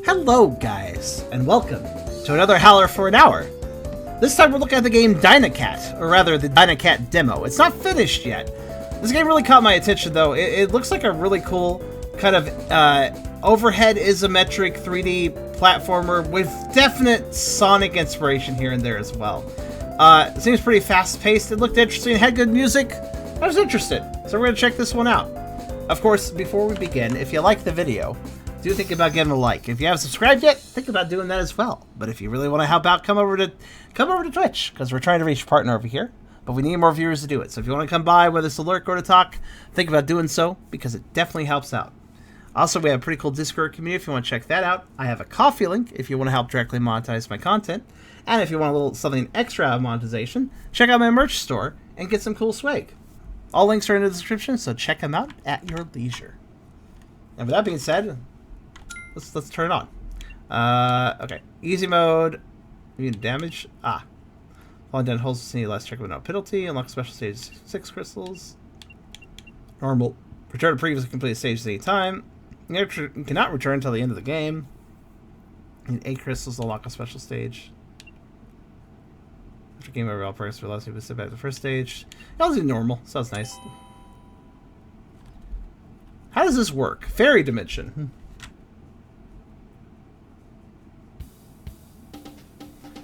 Hello guys, and welcome to another Howler for an hour. This time we're looking at the game Dynacat, or rather the Dynacat demo. It's not finished yet. This game really caught my attention though. It looks like a really cool kind of overhead isometric 3D platformer with definite Sonic inspiration here and there as well. It seems pretty fast-paced, it looked interesting, it had good music. I was interested, so we're going to check this one out. Of course, before we begin, if you like the video, do think about giving a like. If you haven't subscribed yet, think about doing that as well. But if you really want to help out, come over to Twitch, because we're trying to reach a partner over here. But we need more viewers to do it. So if you want to come by, whether it's to lurk or to talk, think about doing so, because it definitely helps out. Also, we have a pretty cool Discord community if you want to check that out. I have a Ko-fi link if you want to help directly monetize my content. And if you want a little something extra out of monetization, check out my merch store and get some cool swag. All links are in the description, so check them out at your leisure. And with that being said, let's turn it on. Okay, easy mode. Immune damage. Falling down holes to see last check with no penalty. Unlock special stage 6 crystals. Normal. Return to previously completed stage at any time. You cannot return until the end of the game. Need 8 crystals to unlock a special stage. After game over, all progress allows you to sit back to the first stage. I'll do normal, so that's nice. How does this work? Fairy dimension.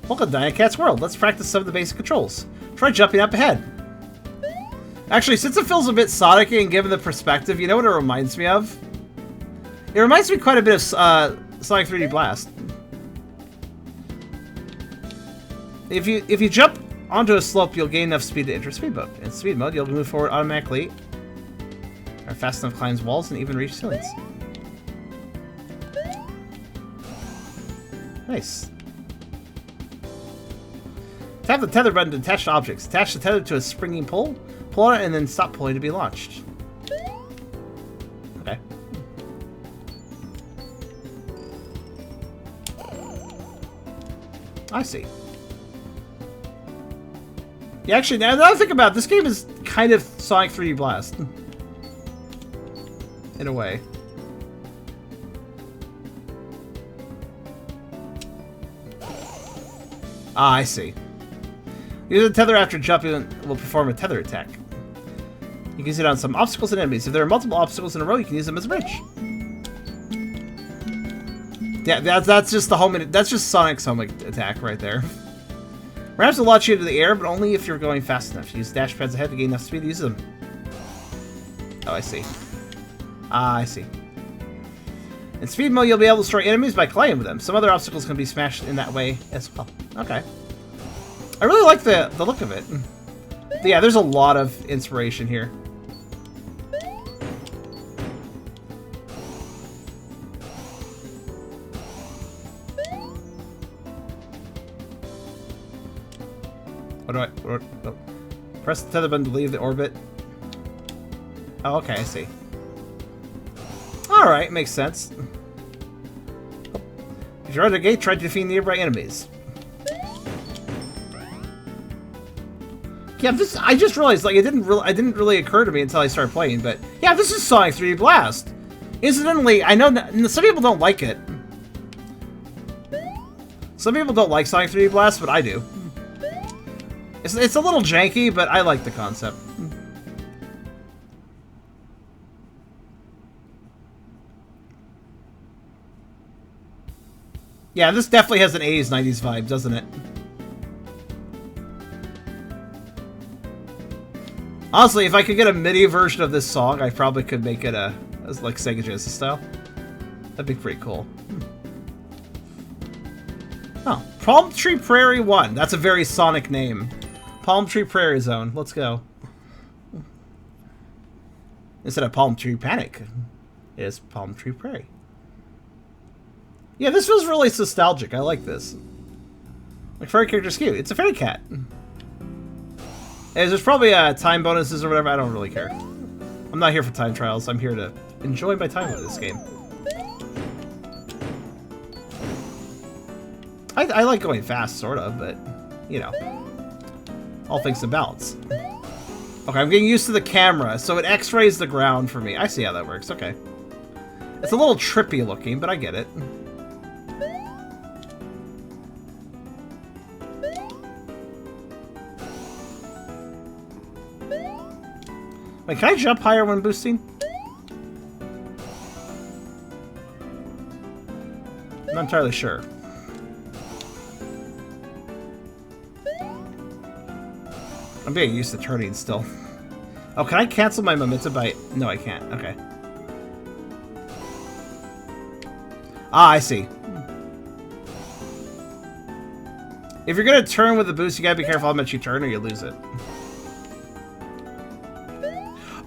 Welcome to Dynacat's world. Let's practice some of the basic controls. Try jumping up ahead. Actually, since it feels a bit Sonic-y and given the perspective, you know what it reminds me of? It reminds me quite a bit of Sonic 3D Blast. If you jump onto a slope, you'll gain enough speed to enter speed mode. In speed mode, you'll move forward automatically, or fast enough climb walls, and even reach ceilings. Nice. Tap the tether button to attach to objects. Attach the tether to a springing pole. Pull on it and then stop pulling to be launched. Okay. I see. Yeah, actually, now that I think about it, this game is kind of Sonic 3D Blast. In a way. I see. Use the tether after jumping will perform a tether attack. You can use it on some obstacles and enemies. If there are multiple obstacles in a row, you can use them as a bridge. Yeah, that's just the that's just Sonic's home attack right there. Ramps will launch you into the air, but only if you're going fast enough. Use dash pads ahead to gain enough speed to use them. Oh, I see. I see. In speed mode, you'll be able to destroy enemies by colliding with them. Some other obstacles can be smashed in that way as well. Okay. I really like the look of it. Yeah, there's a lot of inspiration here. Oh. Press the tether button to leave the orbit. Oh, okay, I see. Alright, makes sense. If you're at a gate, try to defeat nearby enemies. Yeah, I just realized, like, it didn't really occur to me until I started playing, but yeah, this is Sonic 3D Blast. Incidentally, I know some people don't like it. Some people don't like Sonic 3D Blast, but I do. It's a little janky, but I like the concept. Yeah, this definitely has an 80s, 90s vibe, doesn't it? Honestly, if I could get a MIDI version of this song, I probably could make it like Sega Genesis style. That'd be pretty cool. Oh, Palm Tree Prairie 1. That's a very Sonic name. Palm Tree Prairie Zone. Let's go. Instead of Palm Tree Panic, it is Palm Tree Prairie. Yeah, this feels really nostalgic. I like this. Like, fairy character's cute. It's a fairy cat. There's probably time bonuses or whatever. I don't really care. I'm not here for time trials. I'm here to enjoy my time with this game. I like going fast, sort of, but, you know. All things in balance. Okay, I'm getting used to the camera, so it x-rays the ground for me. I see how that works, okay. It's a little trippy looking, but I get it. Wait, can I jump higher when boosting? I'm not entirely sure. I'm getting used to turning still. Oh, can I cancel my momentum by... No, I can't. Okay. Ah, I see. If you're gonna turn with the boost, you gotta be careful how much you turn or you lose it.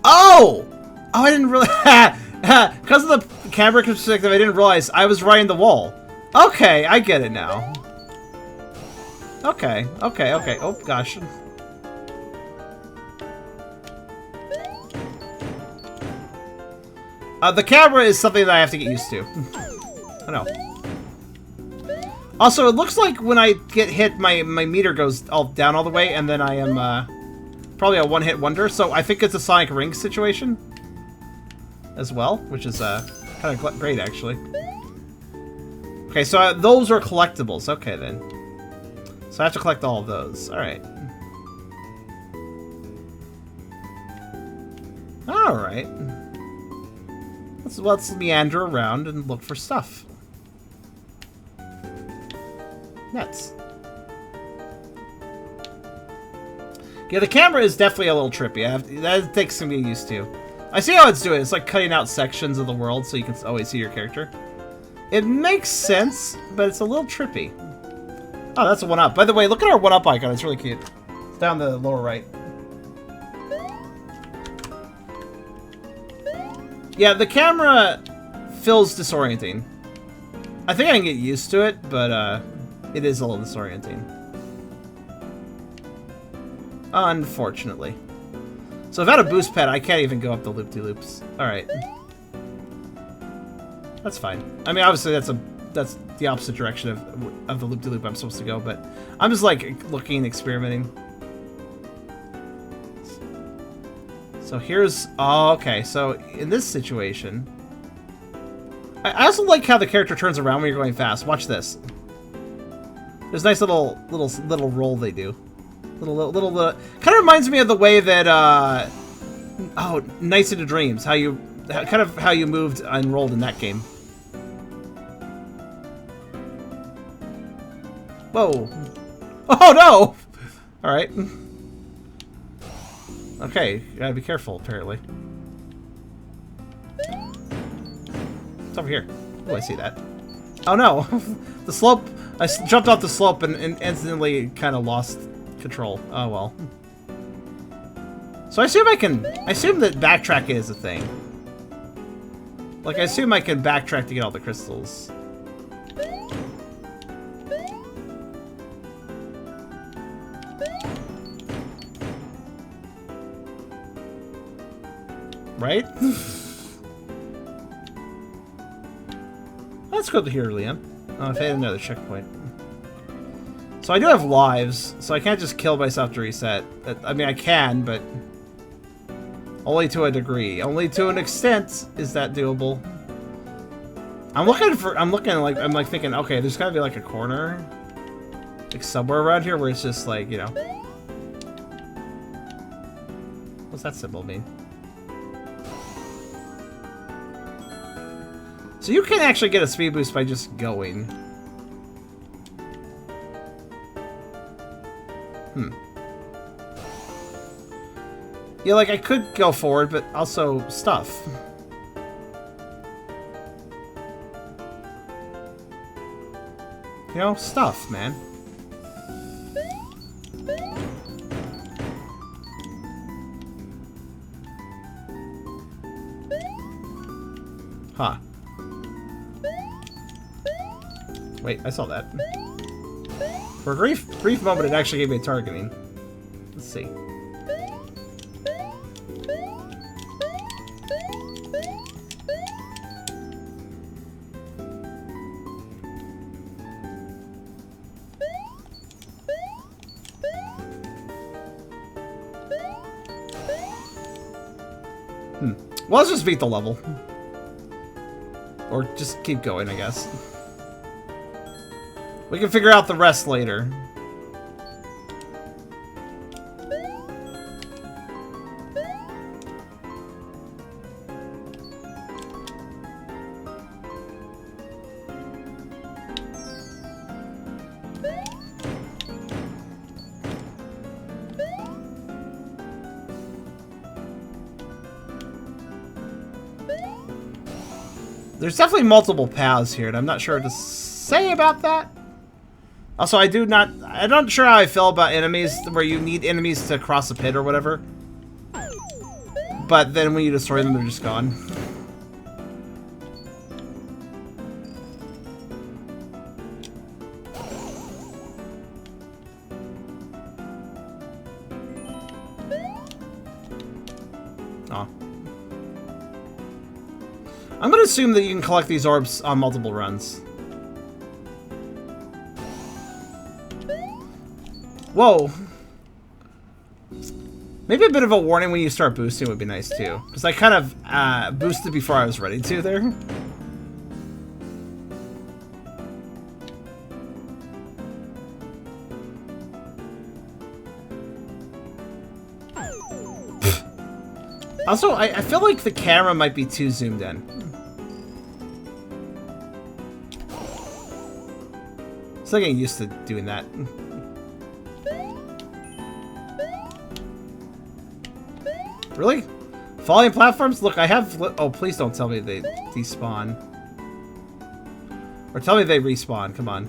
Oh! Oh, I didn't really... Because of the camera perspective, I didn't realize I was riding the wall. Okay, I get it now. Okay, okay, okay. Oh, gosh. The camera is something that I have to get used to. I know. Also, it looks like when I get hit, my meter goes down all the way, and then I am probably a one-hit wonder. So I think it's a Sonic Ring situation as well, which is kind of great, actually. Okay, so those are collectibles. Okay, then. So I have to collect all of those. All right. All right. Let's meander around and look for stuff. Nuts. Yeah, the camera is definitely a little trippy. That takes some getting used to. I see how it's doing. It's like cutting out sections of the world so you can always see your character. It makes sense, but it's a little trippy. Oh, that's a 1-up. By the way, look at our 1-up icon. It's really cute. It's down the lower right. Yeah, the camera feels disorienting. I think I can get used to it, but it is a little disorienting. Unfortunately. So without a boost pad, I can't even go up the loop-de-loops. Alright. That's fine. I mean, obviously that's the opposite direction of the loop-de-loop I'm supposed to go, but I'm just like looking, experimenting. So here's... Oh, okay, so in this situation... I also like how the character turns around when you're going fast. Watch this. There's a nice little roll they do. Little kind of reminds me of the way that oh, Nights into Dreams, how you moved and rolled in that game. Whoa. Oh no. All right. Okay, gotta be careful, apparently. It's over here. Oh, I see that. Oh no! The slope... I jumped off the slope and instantly kind of lost control. Oh well. So I assume I assume that backtrack is a thing. Like, I assume I can backtrack to get all the crystals. Right? That's good to hear, Liam. Oh, if I had another checkpoint. So I do have lives, so I can't just kill myself to reset. I mean, I can, but only to a degree. Only to an extent is that doable. I'm like thinking, okay, there's gotta be like a corner, like somewhere around here where it's just like, you know. What's that symbol mean? So you can actually get a speed boost by just going. Yeah, like I could go forward, but also stuff. You know, stuff, man. Huh. Wait, I saw that. For a brief moment, it actually gave me a targeting. Let's see. Well, let's just beat the level. Or just keep going, I guess. We can figure out the rest later. There's definitely multiple paths here, and I'm not sure what to say about that. Also, I'm not sure how I feel about enemies where you need enemies to cross a pit or whatever. But then when you destroy them, they're just gone. Oh. I'm gonna assume that you can collect these orbs on multiple runs. Whoa. Maybe a bit of a warning when you start boosting would be nice too. Because I kind of boosted before I was ready to there. Also, I feel like the camera might be too zoomed in. Still getting used to doing that. Really? Falling platforms? Look, I have... Oh, please don't tell me they despawn. Or tell me they respawn. Come on.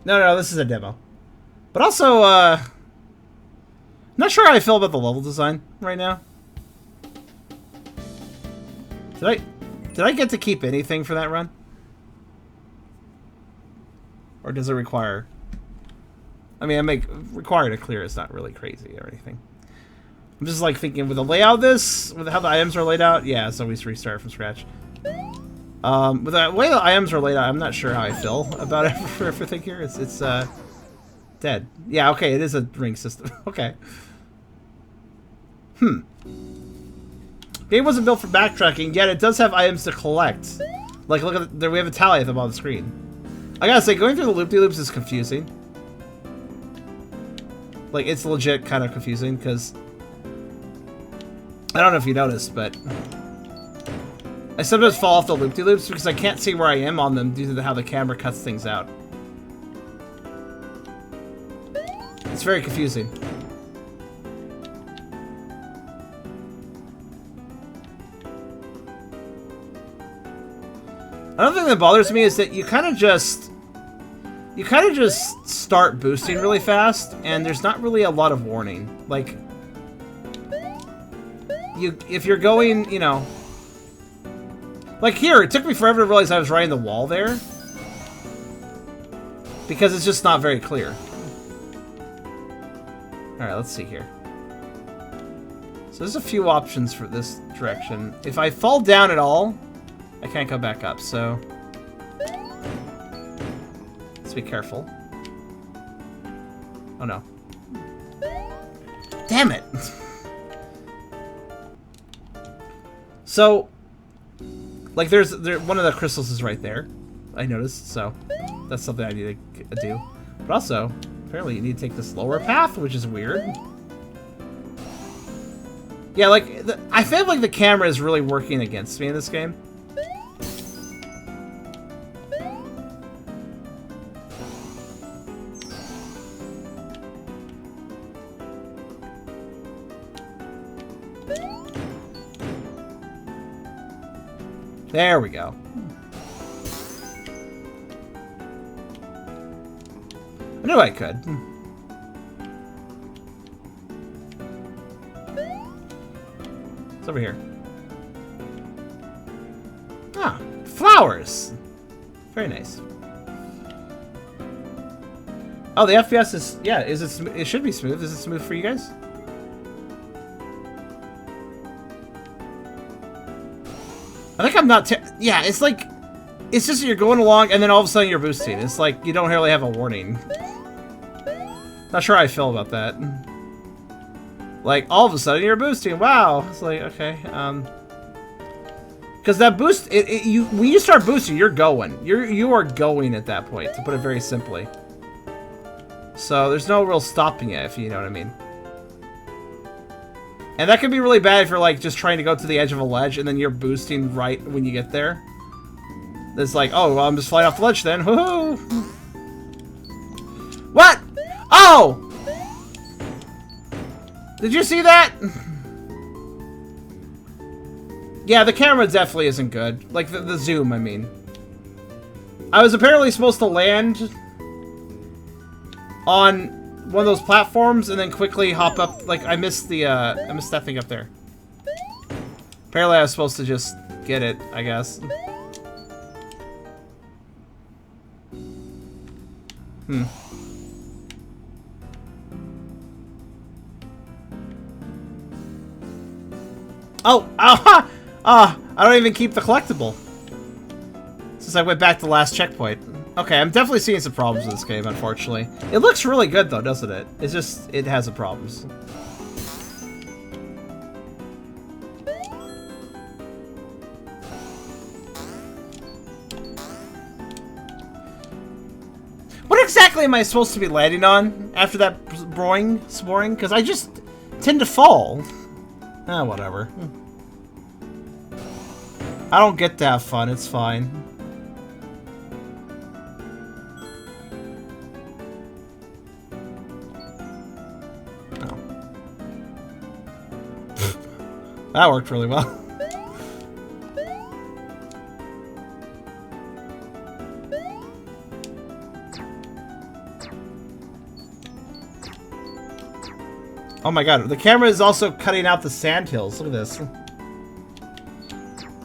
No, this is a demo. But also, not sure how I feel about the level design right now. Did I get to keep anything for that run? Or does it require... I mean, require to clear is not really crazy or anything. I'm just like thinking with the layout of this, with how the items are laid out, yeah, it's always restart from scratch. With the way the items are laid out, I'm not sure how I feel about everything here. It's dead. Yeah, okay, it is a ring system. Okay. Game wasn't built for backtracking, yet it does have items to collect. Like, look at there, we have a tally of them on the screen. I gotta say, going through the loop-de-loops is confusing. Like, it's legit kind of confusing, because... I don't know if you noticed, but... I sometimes fall off the loop-de-loops because I can't see where I am on them due to how the camera cuts things out. It's very confusing. Another thing that bothers me is that you kind of just start boosting really fast, and there's not really a lot of warning. Like, if you're going, you know, like here, it took me forever to realize I was riding the wall there, because it's just not very clear. All right, let's see here. So there's a few options for this direction. If I fall down at all, I can't go back up, so let's be careful. Oh no. Damn it! So, like one of the crystals is right there, I noticed, so that's something I need to do. But also, apparently you need to take this lower path, which is weird. Yeah, like, I feel like the camera is really working against me in this game. There we go. I knew I could. It's over here. Ah, flowers. Very nice. Oh, the FPS is, yeah, is it? It should be smooth. Is it smooth for you guys? I think I'm not. Yeah, it's like, it's just you're going along and then all of a sudden you're boosting. It's like you don't really have a warning. Not sure how I feel about that. Like all of a sudden you're boosting. Wow. It's like okay. Because that boost, when you start boosting, you're going. You are going at that point, to put it very simply. So there's no real stopping it, if you know what I mean. And that could be really bad if you're like just trying to go to the edge of a ledge and then you're boosting right when you get there. It's like, oh, well, I'm just flying off the ledge then. Woohoo! What? Oh! Did you see that? Yeah, the camera definitely isn't good. Like, the zoom, I mean. I was apparently supposed to land on one of those platforms and then quickly hop up. Like, I missed that thing up there. Apparently I was supposed to just get it, I guess. Oh! Aha! I don't even keep the collectible. Since I went back to the last checkpoint. Okay, I'm definitely seeing some problems with this game, unfortunately. It looks really good, though, doesn't it? It's just, it has some problems. What exactly am I supposed to be landing on after that sporing? Because I just tend to fall. Ah, whatever. I don't get to have fun, it's fine. Oh. That worked really well. Oh my god, the camera is also cutting out the sandhills. Look at this.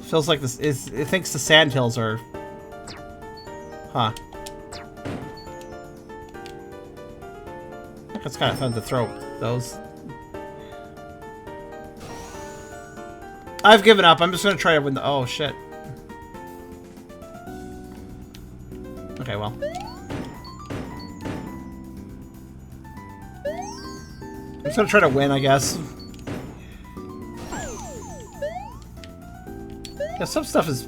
Feels like this is. It thinks the sandhills are. Huh. I think it's kind of fun to throw those. I've given up. I'm just gonna try to win the. Oh shit. Okay, well. I'm just gonna try to win, I guess. Yeah, some stuff is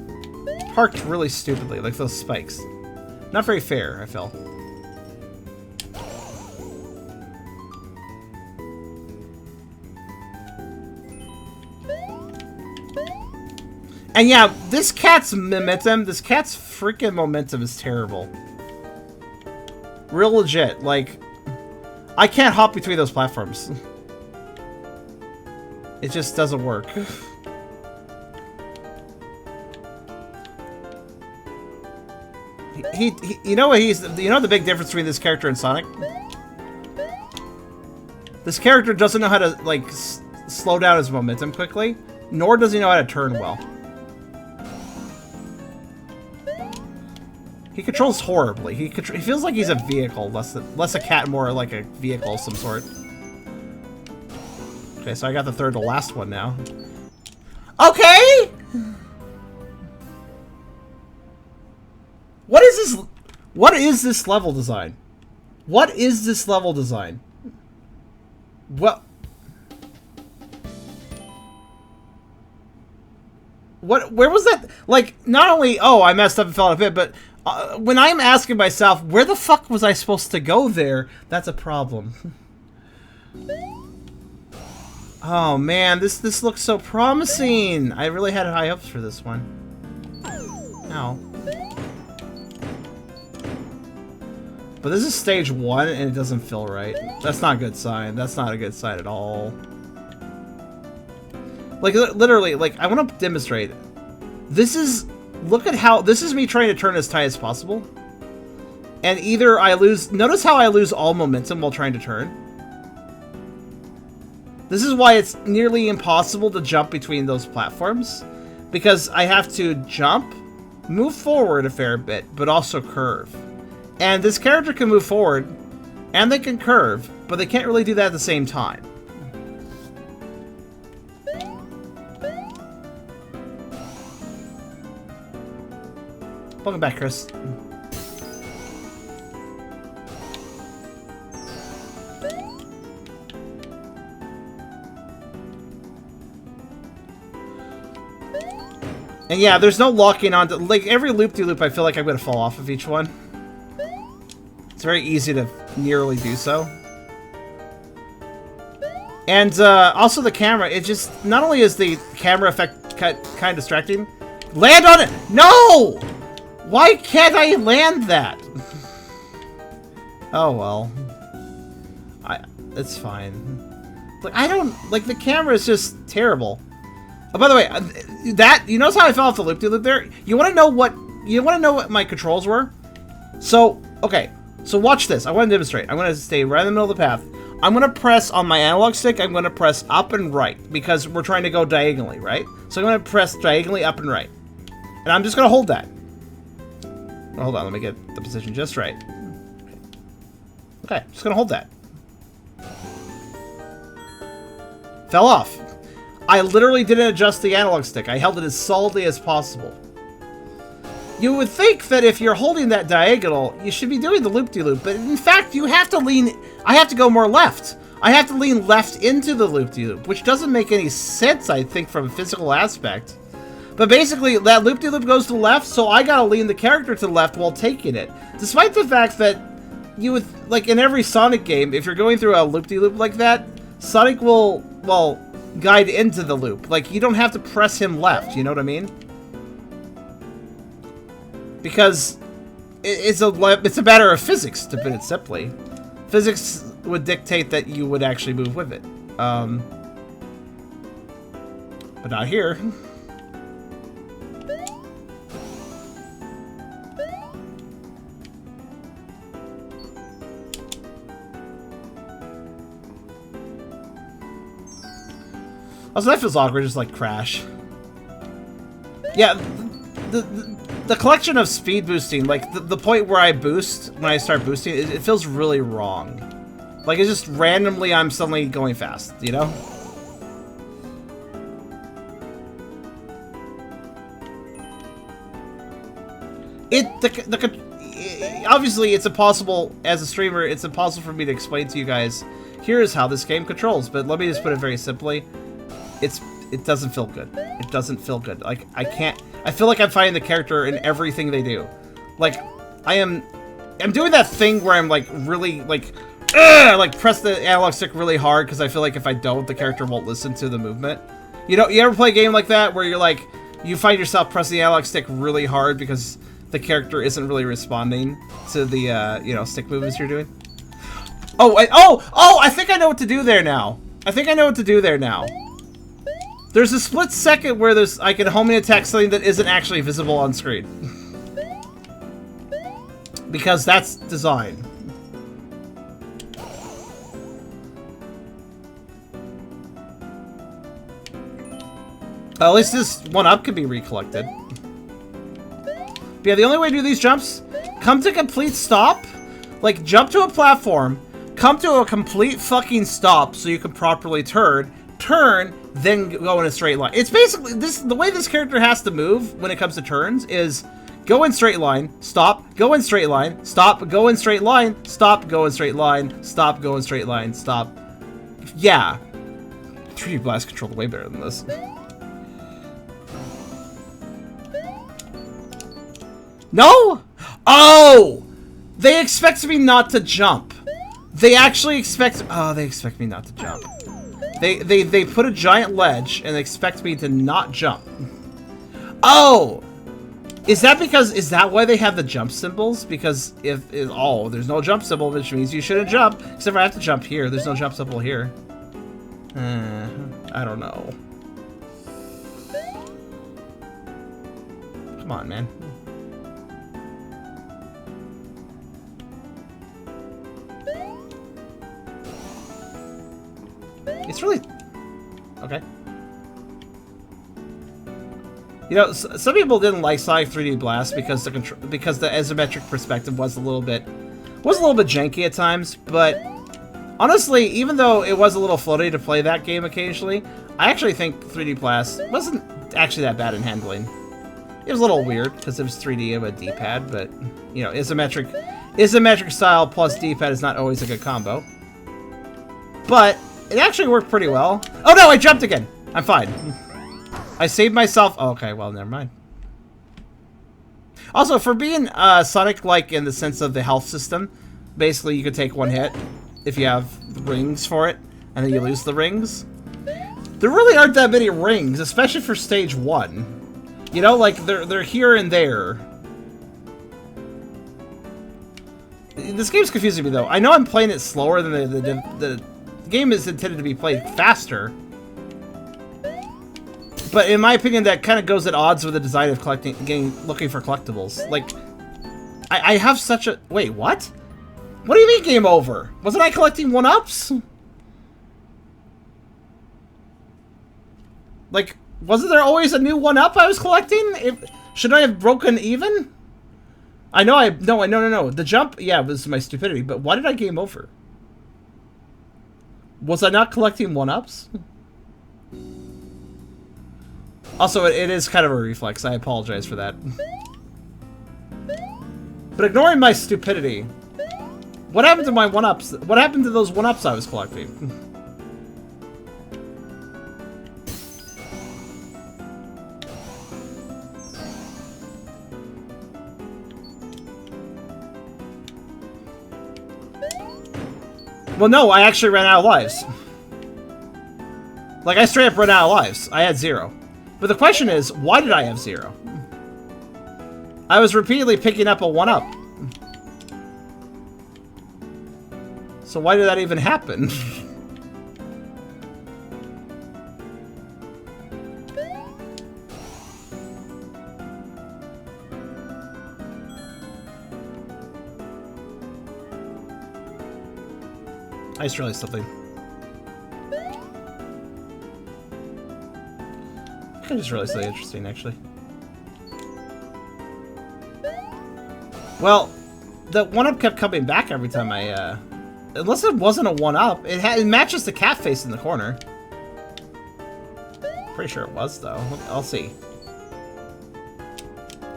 parked really stupidly, like those spikes. Not very fair, I feel. And yeah, this cat's freaking momentum is terrible. Real legit, like, I can't hop between those platforms. It just doesn't work. You know what you know the big difference between this character and Sonic? This character doesn't know how to, like, slow down his momentum quickly, nor does he know how to turn well. He controls horribly. He feels like he's a vehicle, less a cat, more like a vehicle of some sort. Okay, so I got the third to last one now. Okay! What is this? What is this level design? What is this level design? What? Where was that? Like, not only, oh, I messed up and fell off a bit, but when I'm asking myself, where the fuck was I supposed to go there? That's a problem. Oh man, this looks so promising. I really had high hopes for this one. Ow. But this is stage 1 and it doesn't feel right. That's not a good sign. That's not a good sign at all. Like, literally, like, I want to demonstrate. This is... Look at how... This is me trying to turn as tight as possible. And either I lose... Notice how I lose all momentum while trying to turn. This is why it's nearly impossible to jump between those platforms. Because I have to jump, move forward a fair bit, but also curve. And this character can move forward, and they can curve, but they can't really do that at the same time. Welcome back, Chris. And yeah, there's no locking onto... Like, every loop-de-loop, I feel like I'm going to fall off of each one. It's very easy to nearly do so. And also the camera, it just... Not only is the camera effect kind of distracting... Land on it! No! Why can't I land that? Oh, well. It's fine. Like, I don't... Like, the camera is just terrible. Oh, by the way, you notice how I fell off the loop-de-loop there? You want to know what my controls were? So, okay. So watch this. I want to demonstrate. I'm going to stay right in the middle of the path. I'm going to press on my analog stick. I'm going to press up and right because we're trying to go diagonally, right? So I'm going to press diagonally up and right. And I'm just going to hold that. Hold on. Let me get the position just right. Okay. Just going to hold that. Fell off. I literally didn't adjust the analog stick. I held it as solidly as possible. You would think that if you're holding that diagonal, you should be doing the loop-de-loop, but in fact, you have to lean... I have to go more left. I have to lean left into the loop-de-loop, which doesn't make any sense, I think, from a physical aspect. But basically, that loop-de-loop goes to the left, so I gotta lean the character to the left while taking it. Despite the fact that you would... Like, in every Sonic game, if you're going through a loop-de-loop like that, Sonic will, well, guide into the loop. Like, you don't have to press him left, you know what I mean? Because it's a matter of physics, to put it simply. Physics would dictate that you would actually move with it. But not here. Also, that feels awkward, just like crash. Yeah, the collection of speed boosting, like the point where I boost when I start boosting, it feels really wrong. Like it's just randomly I'm suddenly going fast, you know? Obviously it's impossible as a streamer. It's impossible for me to explain to you guys. Here is how this game controls, but let me just put it very simply. It doesn't feel good. It doesn't feel good. Like I feel like I'm fighting the character in everything they do. Like I'm doing that thing where I'm like really like press the analog stick really hard because I feel like if I don't, the character won't listen to the movement. You know, you ever play a game like that where you're like you find yourself pressing the analog stick really hard because the character isn't really responding to the you know, stick movements you're doing? I think I know what to do there now. There's a split second where I can homing attack something that isn't actually visible on screen. Because that's design. At least this one up can be recollected. But yeah, the only way to do these jumps, come to complete stop. Like, jump to a platform, come to a complete fucking stop so you can properly turn, then go in a straight line. It's basically the way this character has to move when it comes to turns is go in straight line, stop, go in straight line, stop, go in straight line, stop, go in straight line, stop, go in straight line, stop. Yeah. 3D Blast controlled way better than this. No? Oh! They expect me not to jump. They actually expect... Oh, they expect me not to jump. They put a giant ledge and expect me to not jump. Oh! Is that why they have the jump symbols? Because if there's no jump symbol, which means you shouldn't jump. Except for I have to jump here. There's no jump symbol here. I don't know. Come on, man. It's really... Okay. You know, some people didn't like Sonic 3D Blast because the isometric perspective was a little bit janky at times, but honestly, even though it was a little floaty to play that game occasionally, I actually think 3D Blast wasn't actually that bad in handling. It was a little weird because it was 3D of a D-pad, but you know, isometric style plus D-pad is not always a good combo. But it actually worked pretty well. Oh no, I jumped again. I'm fine. I saved myself. Oh, okay, well, never mind. Also, for being Sonic-like in the sense of the health system, basically you could take one hit if you have rings for it, and then you lose the rings. There really aren't that many rings, especially for stage 1. You know, like, they're here and there. This game's confusing me, though. I know I'm playing it slower than the The game is intended to be played faster. But in my opinion, that kind of goes at odds with the design of looking for collectibles. Like, I have such a... Wait, what? What do you mean game over? Wasn't I collecting 1-ups? Like, wasn't there always a new 1-up I was collecting? Should I have broken even? I know No. The jump, yeah, was my stupidity, but why did I game over? Was I not collecting 1-ups? Also, it is kind of a reflex. I apologize for that. But ignoring my stupidity, what happened to my 1-ups? What happened to those 1-ups I was collecting? Well, no, I actually ran out of lives. Like, I straight up ran out of lives. I had 0. But the question is, why did I have 0? I was repeatedly picking up a 1-up. So why did that even happen? I just realized something. I just realized something interesting, actually. Well, the 1-up kept coming back every time I, unless it wasn't a 1-up. It matches the cat face in the corner. Pretty sure it was, though. I'll see.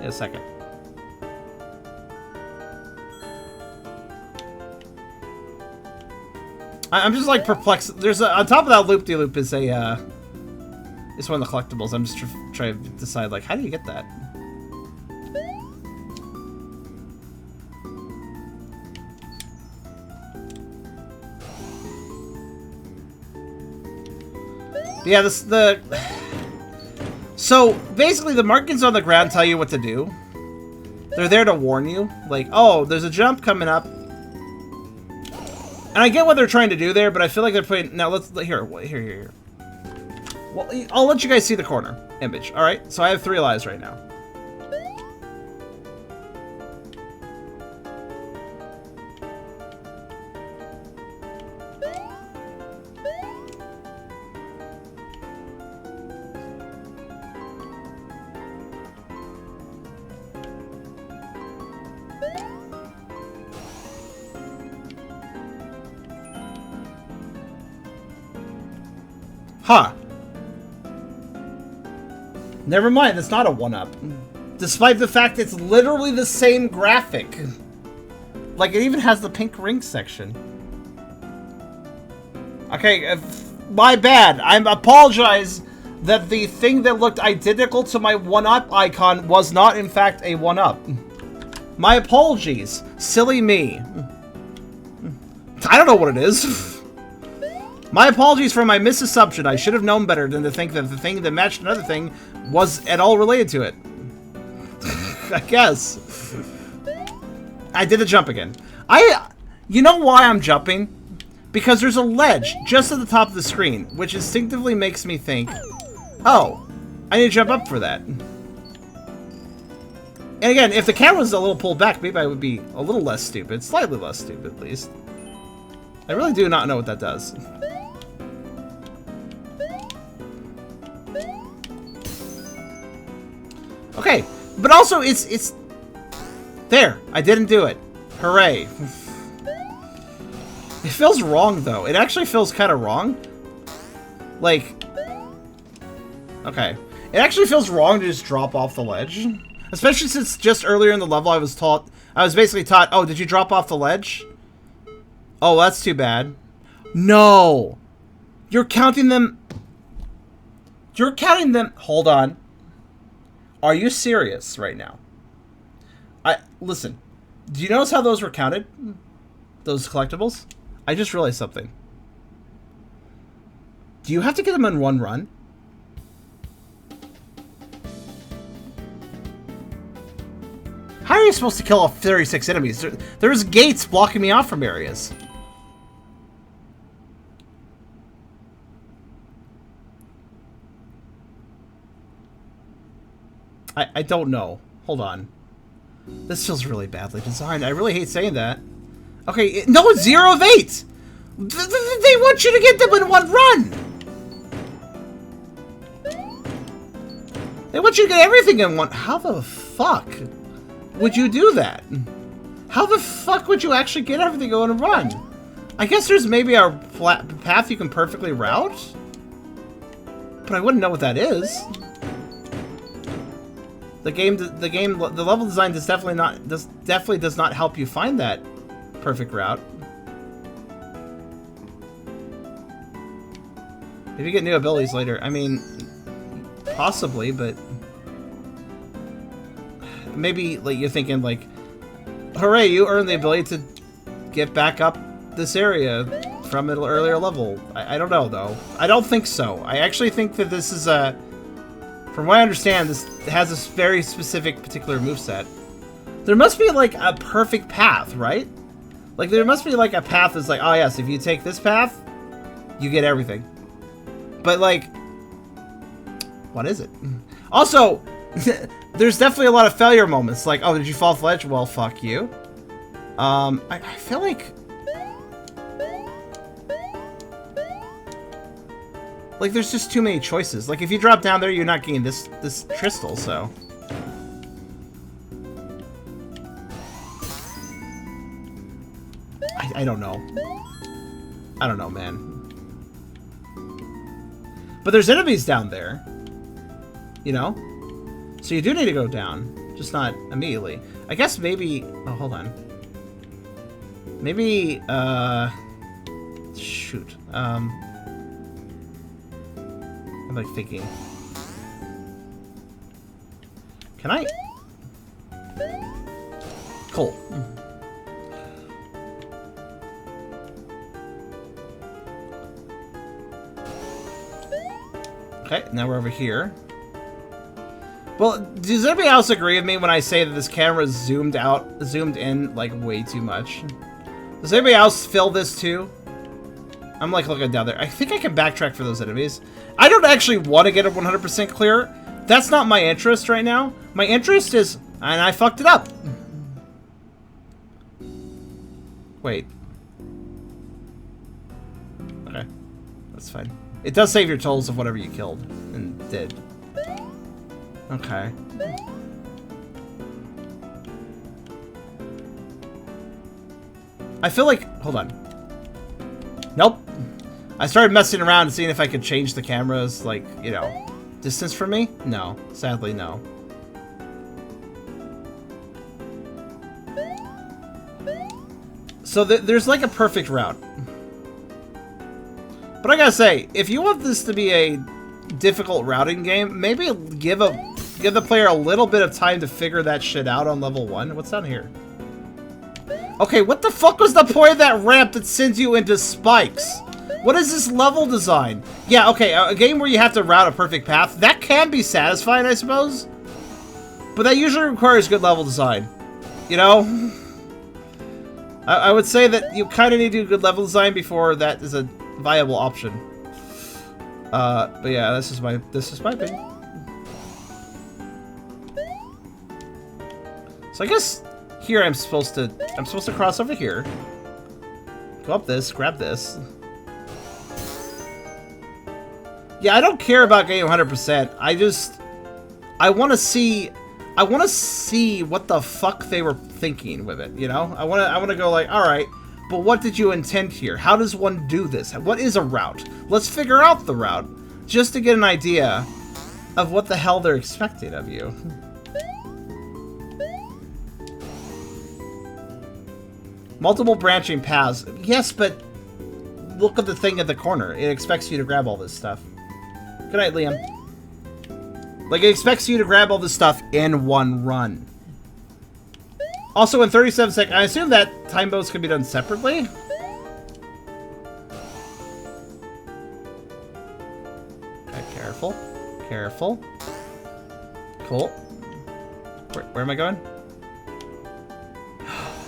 In a second. I'm just like perplexed. There's on top of that loop-de-loop is a it's one of the collectibles. I'm just trying to decide, like, how do you get that? Yeah, so basically the markings on the ground tell you what to do. They're there to warn you, like, oh, there's a jump coming up. And I get what they're trying to do there, but I feel like they're putting... Now, here. Well, I'll let you guys see the corner image, alright? So I have 3 lives right now. Huh. Never mind, it's not a 1-up. Despite the fact it's literally the same graphic. Like, it even has the pink ring section. Okay, my bad. I apologize that the thing that looked identical to my 1-up icon was not, in fact, a 1-up. My apologies. Silly me. I don't know what it is. My apologies for my misassumption. I should have known better than to think that the thing that matched another thing was at all related to it. I guess. I did the jump again. You know why I'm jumping? Because there's a ledge just at the top of the screen, which instinctively makes me think, oh, I need to jump up for that. And again, if the camera was a little pulled back, maybe I would be a little less stupid. Slightly less stupid, at least. I really do not know what that does. Okay, but also it's there. I didn't do it. Hooray. It feels wrong though. It actually feels kind of wrong. Like, okay. It actually feels wrong to just drop off the ledge. Especially since just earlier in the level I was basically taught, oh, did you drop off the ledge? Oh, that's too bad. No. You're counting them. You're counting them. Hold on. Are you serious right now? Listen. Do you notice how those were counted? Those collectibles? I just realized something. Do you have to get them in one run? How are you supposed to kill off 36 enemies? There's gates blocking me off from areas. I don't know. Hold on. This feels really badly designed. I really hate saying that. Okay, no, 0 of 8! They want you to get them in one run! They want you to get everything in one... How the fuck would you do that? How the fuck would you actually get everything in a run? I guess there's maybe a path you can perfectly route? But I wouldn't know what that is. The level design definitely does not help you find that perfect route. If you get new abilities later, I mean, possibly, but maybe like you're thinking like, hooray, you earned the ability to get back up this area from an earlier level. I don't know though. I don't think so. I actually think that this is a, from what I understand, this has a very specific particular moveset. There must be like a perfect path, right? Like there must be like a path that's like, oh yes, if you take this path, you get everything. But like, what is it? Also, there's definitely a lot of failure moments. Like, oh, did you fall off the ledge? Well, fuck you. I feel like there's just too many choices. Like if you drop down there, you're not getting this crystal. So I don't know. I don't know, man. But there's enemies down there, you know? So you do need to go down, just not immediately. I guess maybe... Oh, hold on. Maybe, shoot. I'm like thinking. Can I... Cool. Okay, now we're over here. Well, does anybody else agree with me when I say that this camera is zoomed in, like, way too much? Does anybody else feel this too? I'm, like, looking down there. I think I can backtrack for those enemies. I don't actually want to get it 100% clear. That's not my interest right now. My interest is... And I fucked it up. Wait. Okay. That's fine. It does save your totals of whatever you killed and did. Okay. I feel like... Hold on. Nope. I started messing around and seeing if I could change the camera's, like, you know, distance from me. No. Sadly, no. So there's, like, a perfect route. But I gotta say, if you want this to be a difficult routing game, maybe give the player a little bit of time to figure that shit out on level 1. What's down here? Okay, what the fuck was the point of that ramp that sends you into spikes? What is this level design? Yeah, okay, a game where you have to route a perfect path, that can be satisfying, I suppose. But that usually requires good level design. You know? I would say that you kind of need to do good level design before that is a viable option. But yeah, this is my opinion. So I guess here I'm supposed to cross over here. Go up this, grab this. Yeah, I don't care about getting 100%. I want to see what the fuck they were thinking with it, you know? I want to go like, all right, but what did you intend here? How does one do this? What is a route? Let's figure out the route just to get an idea of what the hell they're expecting of you. Multiple branching paths. Yes, but look at the thing at the corner. It expects you to grab all this stuff. Good night, Liam. Like, it expects you to grab all this stuff in one run. Also, in 37 seconds, I assume that time boats can be done separately. Okay, careful. Careful. Cool. Where am I going?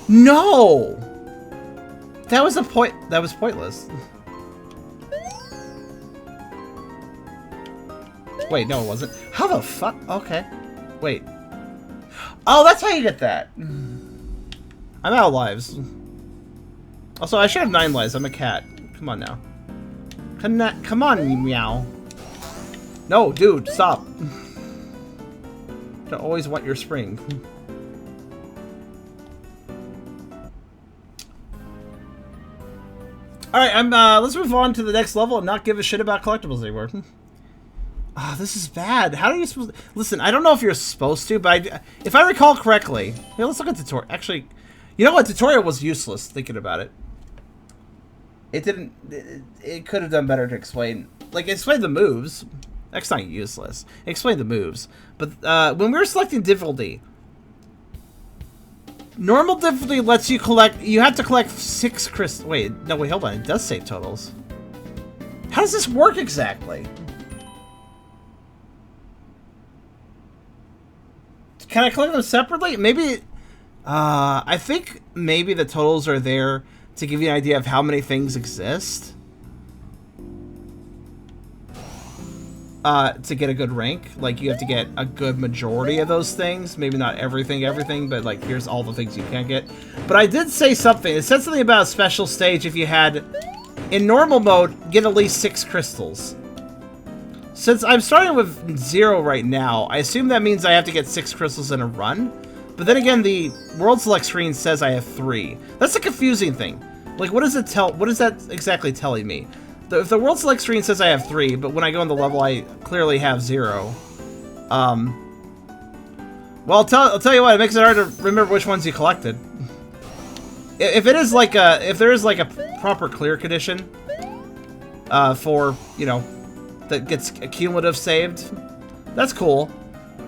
No! That was that was pointless. Wait, no, it wasn't. How the fuck? Okay. Wait. Oh, that's how you get that. I'm out of lives. Also, I should have 9 lives. I'm a cat. Come on now. Come on, you meow. No, dude, stop. Don't always want your spring. Alright, let's move on to the next level and not give a shit about collectibles anymore. Ah, this is bad. How are you supposed to... Listen, I don't know if you're supposed to, but if I recall correctly... Here, let's look at tutorial. Actually, you know what? Tutorial was useless, thinking about it. It didn't... It could have done better to explain... Like, explain the moves. That's not useless. Explain the moves. But when we were selecting difficulty... Normal difficulty lets you collect... You have to collect 6 crystals... Wait, no, wait, hold on. It does save totals. How does this work exactly? Can I collect them separately? Maybe... I think maybe the totals are there to give you an idea of how many things exist. To get a good rank. Like, you have to get a good majority of those things. Maybe not everything, but, like, here's all the things you can get. But I did say something. It said something about a special stage if you had... In normal mode, get at least 6 crystals. Since I'm starting with 0 right now, I assume that means I have to get 6 crystals in a run. But then again, the World Select screen says I have 3. That's a confusing thing. Like, what does it tell? What is that exactly telling me? If the World Select screen says I have 3, but when I go on the level, I clearly have 0. Well, I'll tell you what, it makes it hard to remember which ones you collected. If it is like a, if there is like a proper clear condition, for, you know, that gets cumulative saved, that's cool,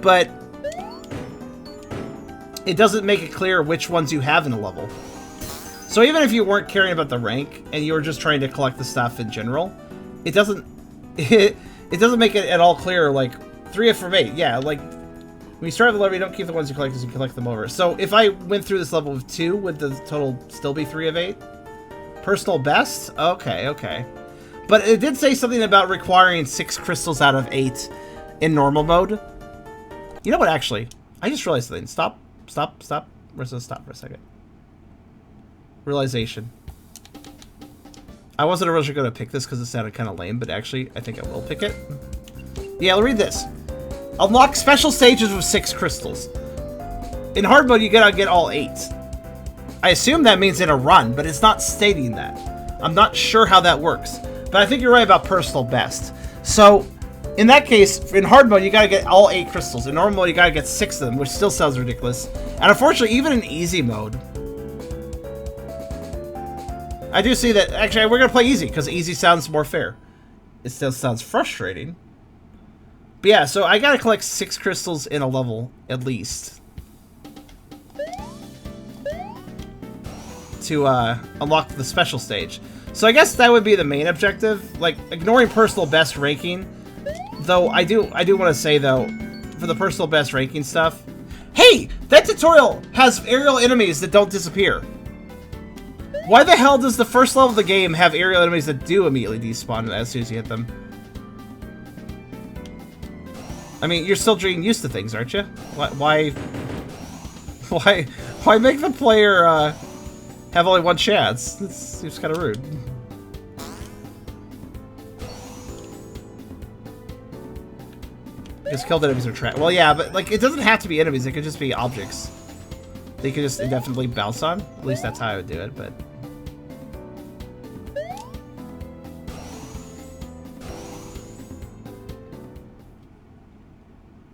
but it doesn't make it clear which ones you have in the level. So even if you weren't caring about the rank and you were just trying to collect the stuff in general, it doesn't it doesn't make it at all clear. Like 3 from 8, yeah. Like when you start the level, you don't keep the ones you collect as you collect them over. So if I went through this level with 2, would the total still be 3 of 8? Personal best? Okay, okay. But it did say something about requiring 6 crystals out of 8 in normal mode. You know what? Actually, I just realized something. Stop. Where's the stop for a second? Realization. I wasn't originally going to pick this because it sounded kind of lame, but actually, I think I will pick it. Yeah, I'll read this. Unlock special stages with 6 crystals. In hard mode, you gotta get all 8. I assume that means in a run, but it's not stating that. I'm not sure how that works, but I think you're right about personal best. So, in that case, in hard mode, you gotta get all 8 crystals. In normal mode, you gotta get 6 of them, which still sounds ridiculous. And unfortunately, even in easy mode, I do see that, actually, we're going to play easy, because easy sounds more fair. It still sounds frustrating. But yeah, so I got to collect 6 crystals in a level, at least, to unlock the special stage. So I guess that would be the main objective, like, ignoring personal best ranking. Though, I do want to say, though, for the personal best ranking stuff, hey! That tutorial has aerial enemies that don't disappear. Why the hell does the first level of the game have aerial enemies that do immediately despawn as soon as you hit them? I mean, you're still getting used to things, aren't you? Why make the player have only 1 chance? It seems kind of rude. Because killed enemies are trapped. Well, yeah, but like it doesn't have to be enemies. It could just be objects. They could just indefinitely bounce on. At least that's how I would do it, but...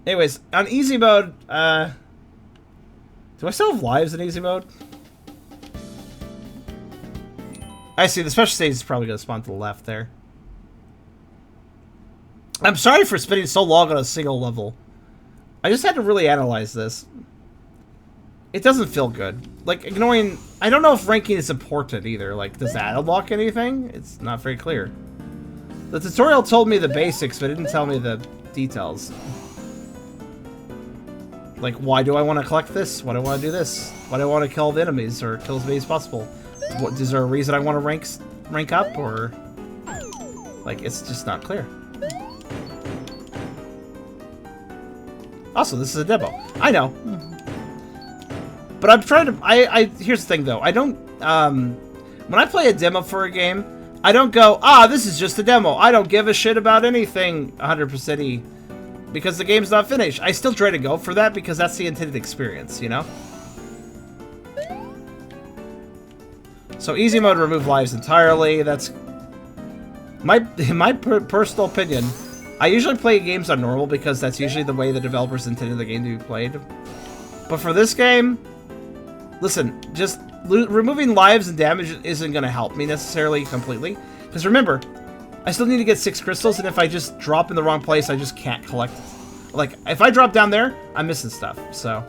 Anyways, on easy mode, do I still have lives in easy mode? I see, the special stage is probably going to spawn to the left there. I'm sorry for spending so long on a single level. I just had to really analyze this. It doesn't feel good. Like, ignoring... I don't know if ranking is important either. Like, does that unlock anything? It's not very clear. The tutorial told me the basics, but it didn't tell me the details. Like, why do I want to collect this? Why do I want to do this? Why do I want to kill the enemies, or kill as many as possible? What, is there a reason I want to rank up, or... Like, it's just not clear. Also, this is a demo. I know. But I'm trying to... here's the thing, though. I don't... when I play a demo for a game, I don't go, this is just a demo. I don't give a shit about anything 100%-y. Because the game's not finished. I still try to go for that because that's the intended experience, you know? So easy mode, remove lives entirely. That's... in my personal opinion, I usually play games on normal because that's usually the way the developers intended the game to be played. But for this game, listen, just removing lives and damage isn't going to help me necessarily completely. Because remember, I still need to get 6 crystals, and if I just drop in the wrong place, I just can't collect it. Like, if I drop down there, I'm missing stuff, so...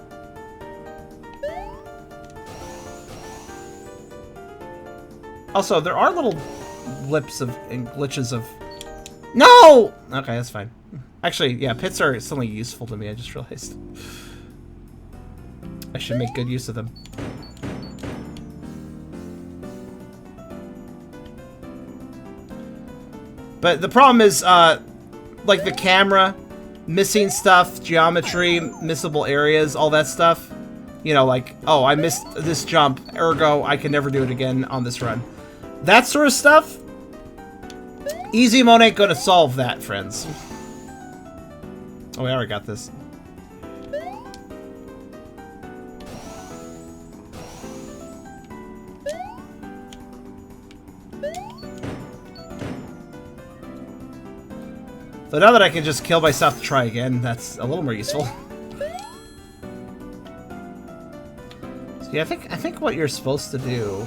Also, there are little blips of and glitches of... No! Okay, that's fine. Actually, yeah, pits are something useful to me, I just realized. I should make good use of them. But the problem is, like the camera, missing stuff, geometry, missable areas, all that stuff. You know, like, oh, I missed this jump, ergo, I can never do it again on this run. That sort of stuff, easy mode ain't gonna solve that, friends. Oh, we already got this. So now that I can just kill myself to try again, that's a little more useful. So yeah, I think what you're supposed to do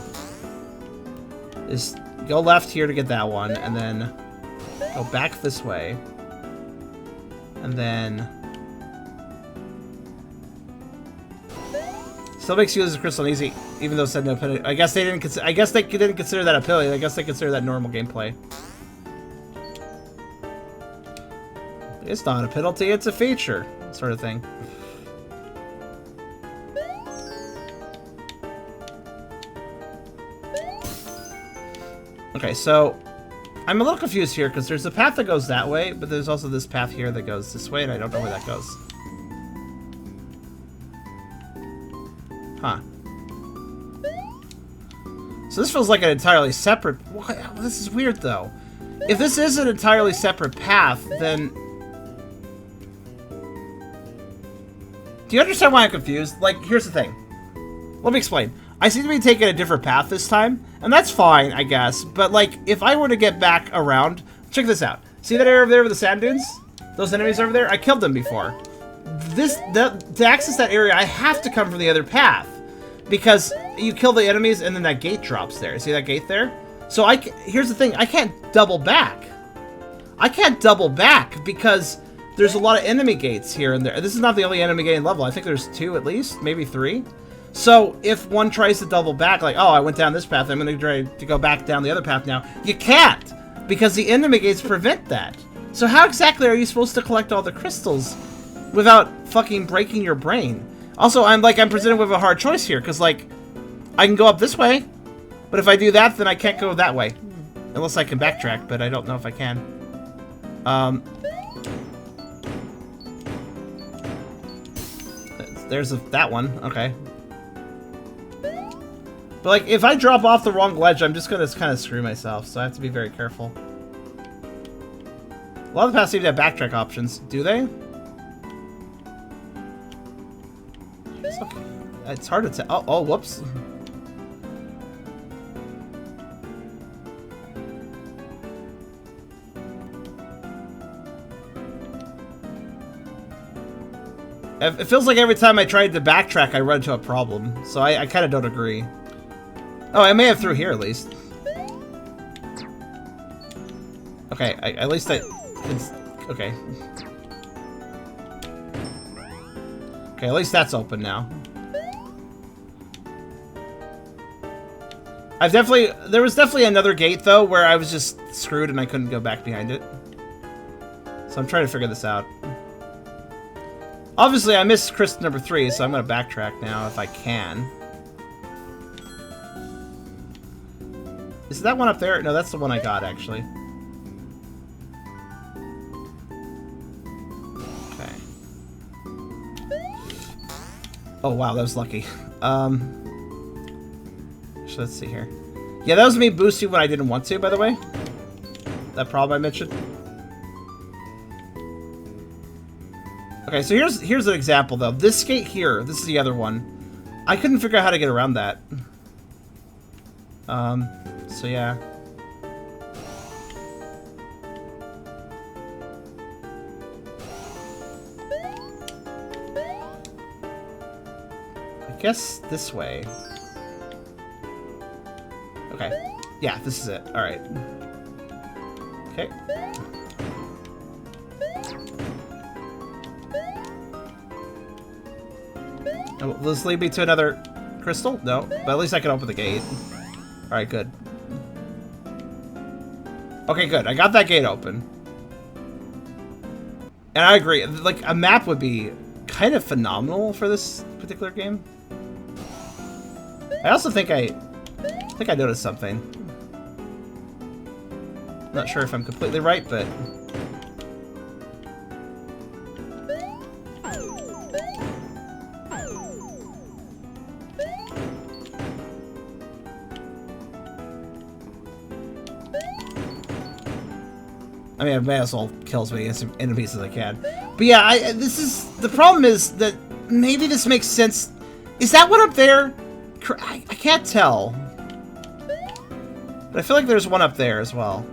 is go left here to get that one, and then go back this way, and then still makes use of crystal easy, even though it said no penalty. I guess they didn't consider. I guess they didn't consider that a penalty. I guess they consider that normal gameplay. It's not a penalty, it's a feature, sort of thing. Okay, so I'm a little confused here because there's a path that goes that way, but there's also this path here that goes this way, and I don't know where that goes. Huh. So this feels like an entirely separate... What? This is weird, though. If this is an entirely separate path, then... Do you understand why I'm confused? Like, here's the thing. Let me explain. I seem to be taking a different path this time, and that's fine, I guess. But, like, if I were to get back around... Check this out. See that area over there with the sand dunes? Those enemies over there? I killed them before. To access that area, I have to come from the other path. Because you kill the enemies, and then that gate drops there. See that gate there? So, here's the thing. I can't double back. I can't double back, because... There's a lot of enemy gates here and there. This is not the only enemy gate in level. I think there's 2 at least, maybe 3. So if one tries to double back, like, oh, I went down this path, I'm going to try to go back down the other path now. You can't, because the enemy gates prevent that. So how exactly are you supposed to collect all the crystals without fucking breaking your brain? Also, I'm presented with a hard choice here, because, like, I can go up this way, but if I do that, then I can't go that way. Unless I can backtrack, but I don't know if I can. There's that one. Okay. But, like, if I drop off the wrong ledge, I'm just going to kind of screw myself, so I have to be very careful. A lot of the paths seem to have backtrack options. Do they? It's okay. It's hard to tell. Oh, whoops. It feels like every time I tried to backtrack, I run into a problem. So I kind of don't agree. Oh, I may have through here at least. Okay, at least I... Okay. Okay, at least that's open now. There was definitely another gate, though, where I was just screwed and I couldn't go back behind it. So I'm trying to figure this out. Obviously, I missed crystal number 3, so I'm going to backtrack now if I can. Is that one up there? No, that's the one I got, actually. Okay. Oh, wow, that was lucky. So let's see here. Yeah, that was me boosting when I didn't want to, by the way. That problem I mentioned. Okay, so here's an example, though. This gate here, this is the other one. I couldn't figure out how to get around that. So yeah. I guess this way. Okay. Yeah, this is it. Alright. Okay. Oh, will this lead me to another crystal? No. But at least I can open the gate. Alright, good. Okay, good. I got that gate open. And I agree. Like, a map would be kind of phenomenal for this particular game. I also think I noticed something. Not sure if I'm completely right, but... I mean, I may as well kill as many enemies as I can. But yeah, the problem is that maybe this makes sense. Is that one up there? I can't tell. But I feel like there's one up there as well.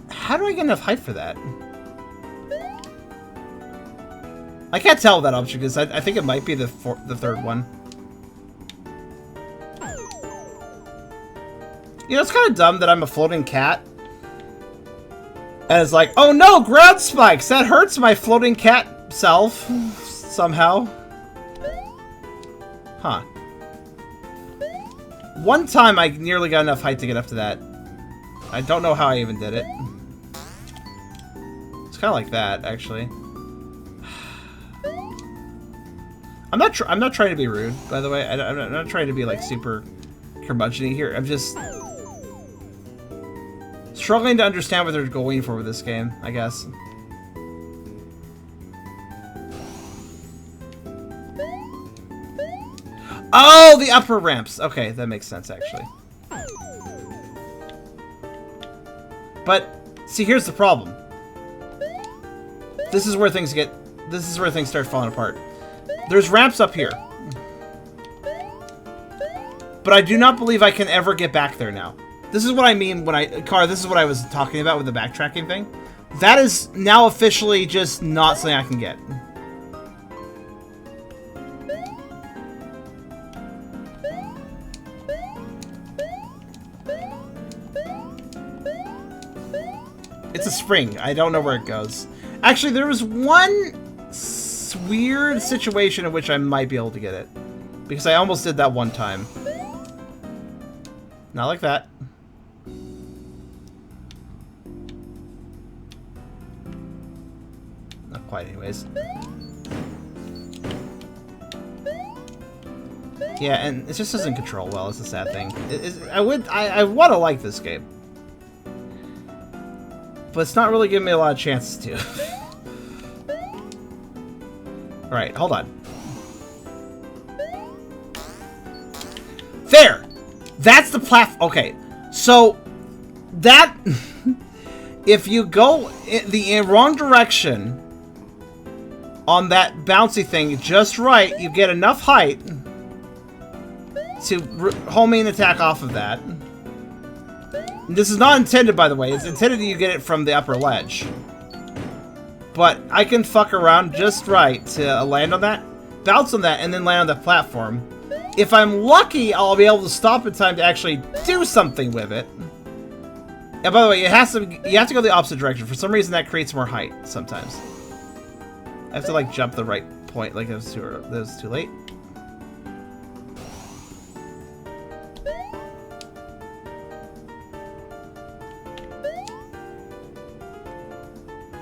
How do I get enough height for that? I can't tell that option because I think it might be the third one. You know, it's kind of dumb that I'm a floating cat. And it's like, oh no, ground spikes! That hurts my floating cat self. Somehow. Huh. One time I nearly got enough height to get up to that. I don't know how I even did it. It's kind of like that, actually. I'm not trying to be rude, by the way. I'm not trying to be like super curmudgeon-y here. I'm just struggling to understand what they're going for with this game, I guess. Oh, the upper ramps. Okay, that makes sense actually. But see, here's the problem. This is where things start falling apart. There's ramps up here. But I do not believe I can ever get back there now. This is what I mean when this is what I was talking about with the backtracking thing. That is now officially just not something I can get. It's a spring. I don't know where it goes. Actually, there was one weird situation in which I might be able to get it. Because I almost did that one time. Not like that. Not quite, anyways. Yeah, and it just doesn't control well. It's a sad thing. I want to like this game. But it's not really giving me a lot of chances to. Alright, hold on. There! That's the platform. Okay, so that... if you go in the wrong direction on that bouncy thing just right, you get enough height to homing attack off of that. This is not intended, by the way. It's intended that you get it from the upper ledge. But I can fuck around just right to land on that, bounce on that, and then land on the platform. If I'm lucky, I'll be able to stop in time to actually do something with it. And by the way, you have to go the opposite direction. For some reason, that creates more height sometimes. I have to like jump the right point. Like that was too late.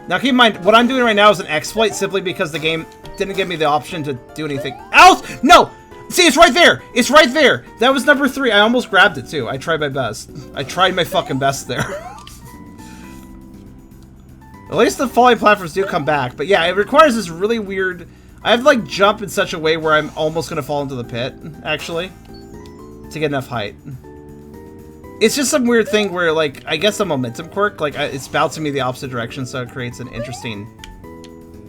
Now keep in mind, what I'm doing right now is an exploit simply because the game didn't give me the option to do anything else. No! See, it's right there! It's right there! That was number 3. I almost grabbed it, too. I tried my best. I tried my fucking best there. At least the falling platforms do come back. But yeah, it requires this really weird... I have to, like, jump in such a way where I'm almost going to fall into the pit, actually. To get enough height. It's just some weird thing where, like, I guess a momentum quirk. Like, it's bouncing me the opposite direction, so it creates an interesting...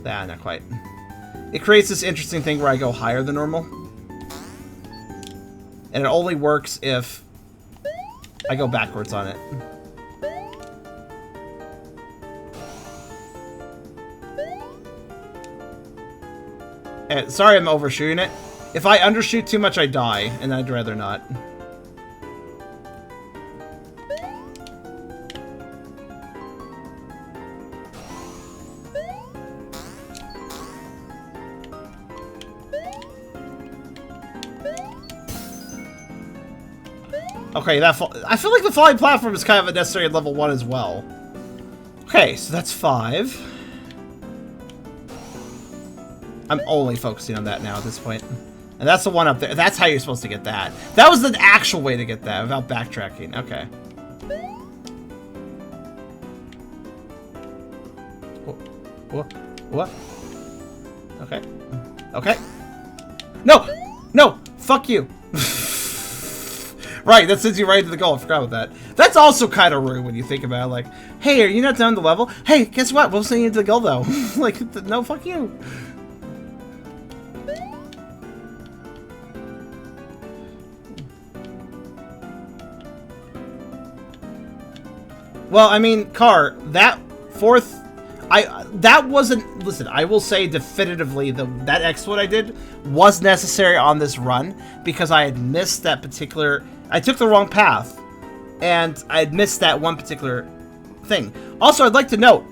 Nah, not quite. It creates this interesting thing where I go higher than normal. And it only works if I go backwards on it. And sorry I'm overshooting it. If I undershoot too much, I die, and I'd rather not. Okay, I feel like the falling platform is kind of a necessary at level 1 as well. Okay, so that's 5. I'm only focusing on that now at this point. And that's the one up there. That's how you're supposed to get that. That was the actual way to get that without backtracking. Okay. What? Okay. Okay. No! No! Fuck you! Right, that sends you right into the goal. I forgot about that. That's also kind of rude when you think about it. Like, hey, are you not done the level? Hey, guess what? We'll send you into the goal, though. Like, no, fuck you. Well, I mean, Car, that 4th... that wasn't... Listen, I will say definitively that exploit I did was necessary on this run because I had missed that particular... I took the wrong path, and I had missed that one particular thing. Also, I'd like to note,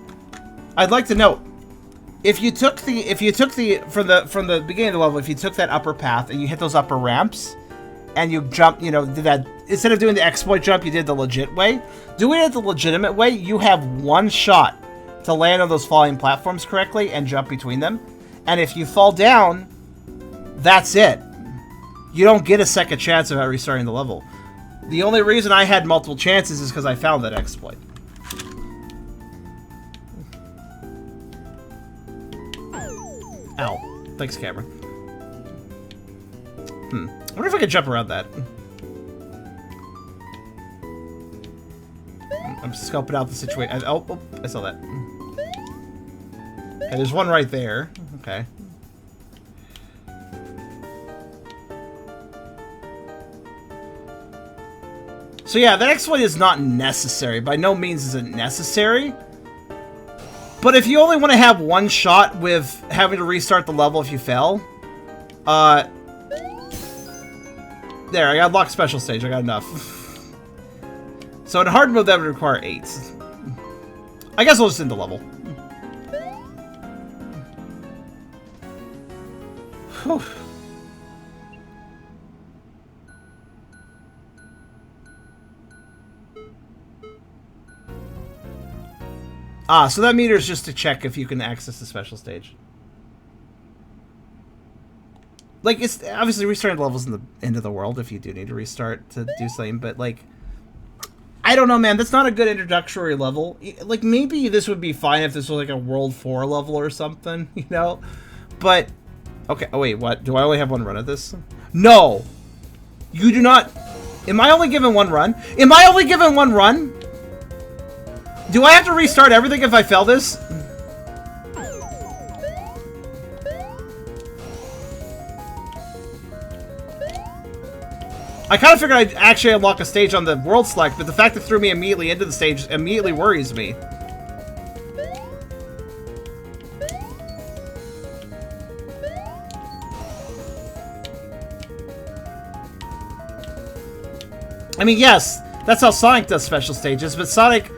if you took from the beginning of the level, if you took that upper path and you hit those upper ramps, and you jump, you know, did that instead of doing the exploit jump, you did the legit way. Doing it the legitimate way, you have one shot to land on those falling platforms correctly and jump between them. And if you fall down, that's it. You don't get a second chance of restarting the level. The only reason I had multiple chances is because I found that exploit. Ow. Thanks, camera. I wonder if I could jump around that. I'm scoping out the situation. Oh, I saw that. Okay, there's one right there. Okay. So yeah, that exploit is not necessary. By no means is it necessary. But if you only want to have one shot with having to restart the level if you fail, there, I unlocked special stage. I got enough. So in hard mode, that would require 8. I guess I'll just end the level. Whew. Ah, so that meter is just to check if you can access the special stage. Like, it's obviously restarting levels in the end of the world if you do need to restart to do something, but, like, I don't know, man. That's not a good introductory level. Like, maybe this would be fine if this was, like, a World 4 level or something, you know? But, okay. Oh, wait, what? Do I only have one run at this? No! You do not... Am I only given one run? Am I only given one run? Do I have to restart everything if I fail this? I kind of figured I'd actually unlock a stage on the world select, but the fact that it threw me immediately into the stage immediately worries me. I mean, yes, that's how Sonic does special stages, but Sonic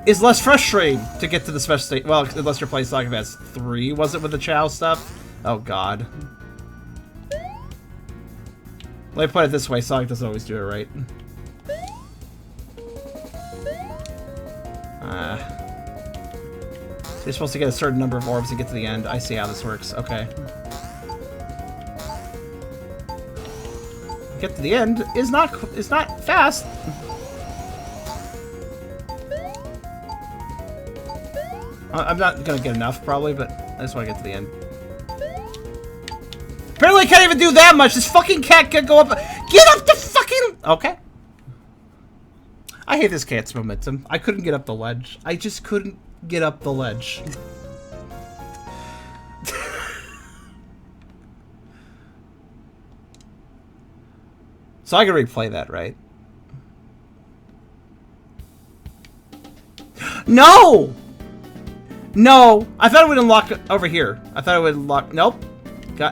is less frustrating to get to the special stage. Well, unless you're playing Sonic Advance 3, was it, with the Chow stuff? Oh, God. Let me put it this way, Sonic doesn't always do it right. You're supposed to get a certain number of orbs to get to the end. I see how this works. Okay. get to the end is not fast. I'm not gonna get enough probably, but I just want to get to the end. Apparently I can't even do that much. This fucking cat can go up. Get up the fucking... Okay. I hate this cat's momentum. I couldn't get up the ledge. I just couldn't get up the ledge. So I can replay that, right? No! No! I thought it would unlock over here. I thought it would unlock... Nope.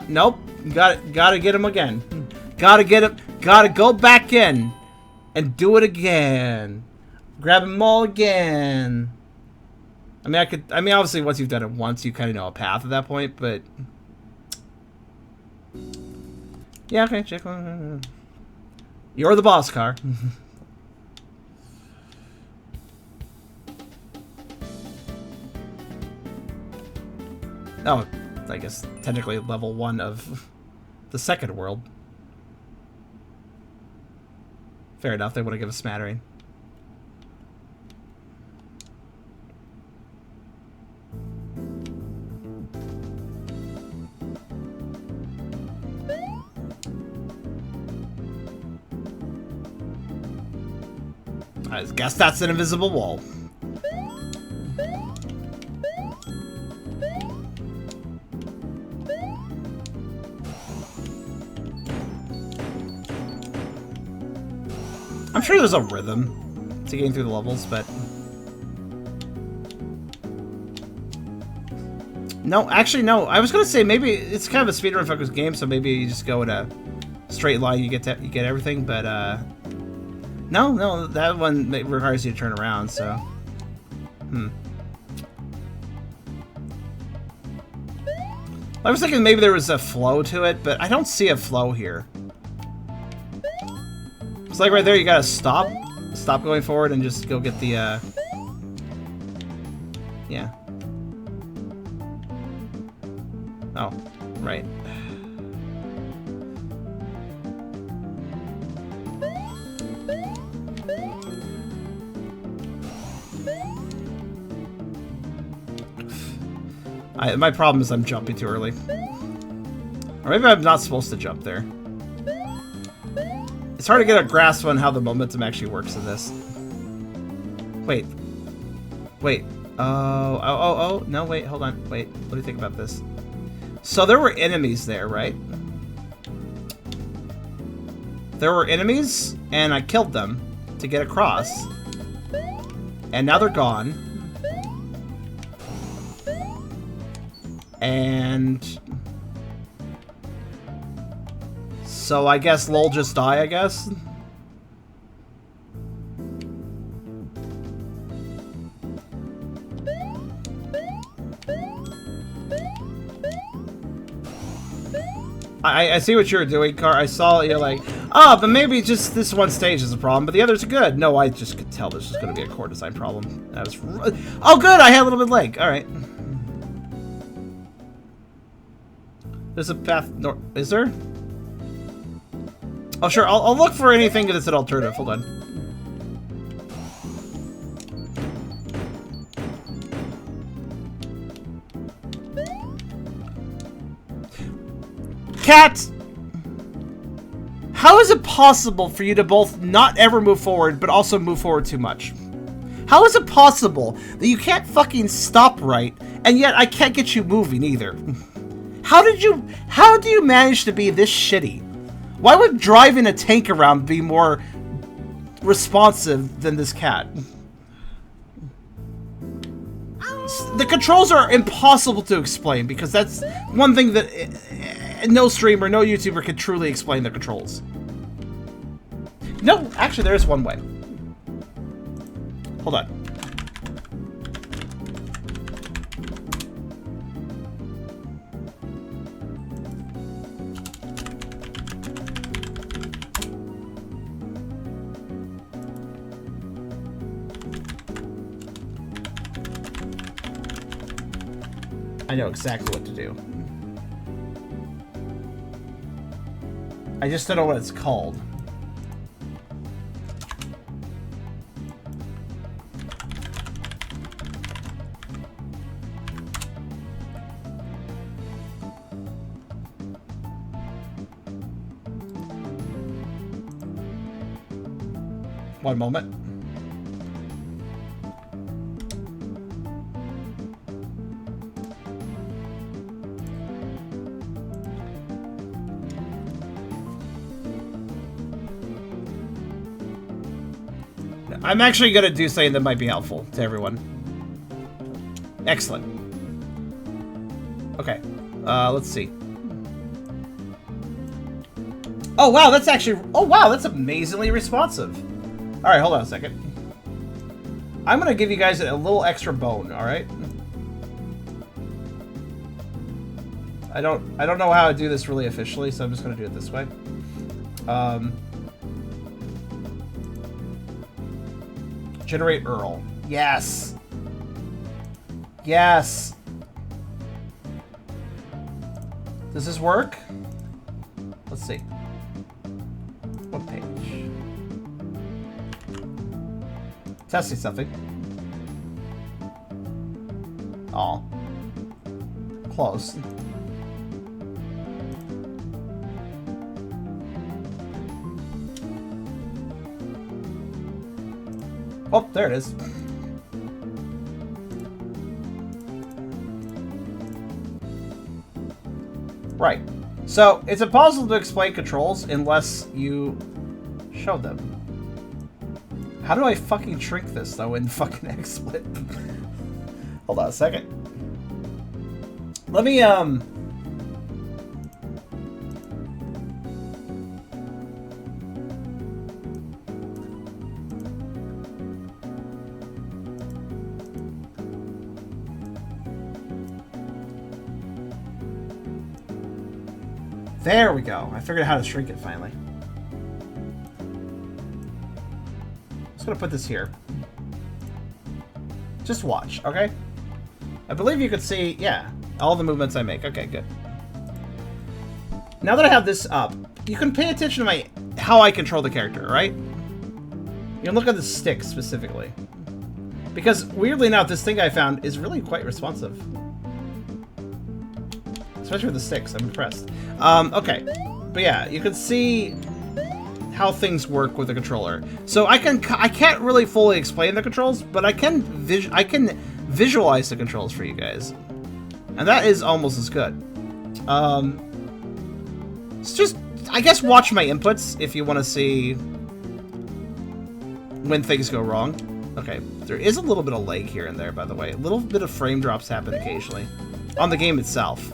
Nope. Gotta get him again. Gotta get him. Gotta go back in. And do it again. Grab them all again. I mean, obviously, once you've done it once, you kind of know a path at that point, but... Yeah, okay, check. You're the boss car. Oh, I guess technically level 1 of the second world. Fair enough, they want to give a smattering. I guess that's an invisible wall. I'm sure there's a rhythm to getting through the levels, but... No, actually, no. I was gonna say maybe it's kind of a speedrun focused game, so maybe you just go in a straight line, you get everything, but no, that one requires you to turn around, so... I was thinking maybe there was a flow to it, but I don't see a flow here. It's like right there, you gotta stop going forward and just go get the, yeah. Oh, right. My problem is I'm jumping too early. Or maybe I'm not supposed to jump there. It's hard to get a grasp on how the momentum actually works in this. Wait. Wait. Oh. No, wait, hold on. Wait, let me think about this. So there were enemies there, right? There were enemies, and I killed them to get across. And now they're gone. And... so I guess lol just die, I guess? I see what you're doing, Car. I saw you're like, oh, but maybe just this one stage is a problem, but the others are good. No, I just could tell this was going to be a core design problem. That was... oh, good! I had a little bit of lag. Alright. There's a path north. Is there? Oh, sure. I'll look for anything that's an alternative. Hold on. Cat! How is it possible for you to both not ever move forward, but also move forward too much? How is it possible that you can't fucking stop right, and yet I can't get you moving either? How do you manage to be this shitty? Why would driving a tank around be more responsive than this cat? The controls are impossible to explain, because that's one thing that no streamer, no YouTuber can truly explain the controls. No, actually there is one way. Hold on. I know exactly what to do. I just don't know what it's called. One moment. I'm actually going to do something that might be helpful to everyone. Excellent. Okay. Let's see. Oh, wow, that's actually... Oh, wow, that's amazingly responsive. All right, hold on a second. I'm going to give you guys a little extra bone, all right? I don't know how to do this really officially, so I'm just going to do it this way. Generate Earl. Yes. Yes. Does this work? Let's see. What page? Testing something. Aw. Close. Oh, there it is. Right. So, it's impossible to explain controls unless you show them. How do I fucking shrink this, though, in fucking XSplit? Hold on a second. Let me, There we go. I figured out how to shrink it finally. I'm just gonna put this here. Just watch, okay? I believe you can see, yeah, all the movements I make. Okay, good. Now that I have this up, you can pay attention to how I control the character, right? You can look at the stick specifically. Because, weirdly enough, this thing I found is really quite responsive. Especially with the sticks, I'm impressed. Okay, but yeah, you can see how things work with the controller. So I can't really fully explain the controls, but I can visualize the controls for you guys, and that is almost as good. It's just, I guess, watch my inputs if you want to see when things go wrong. Okay, there is a little bit of lag here and there, by the way. A little bit of frame drops happen occasionally on the game itself.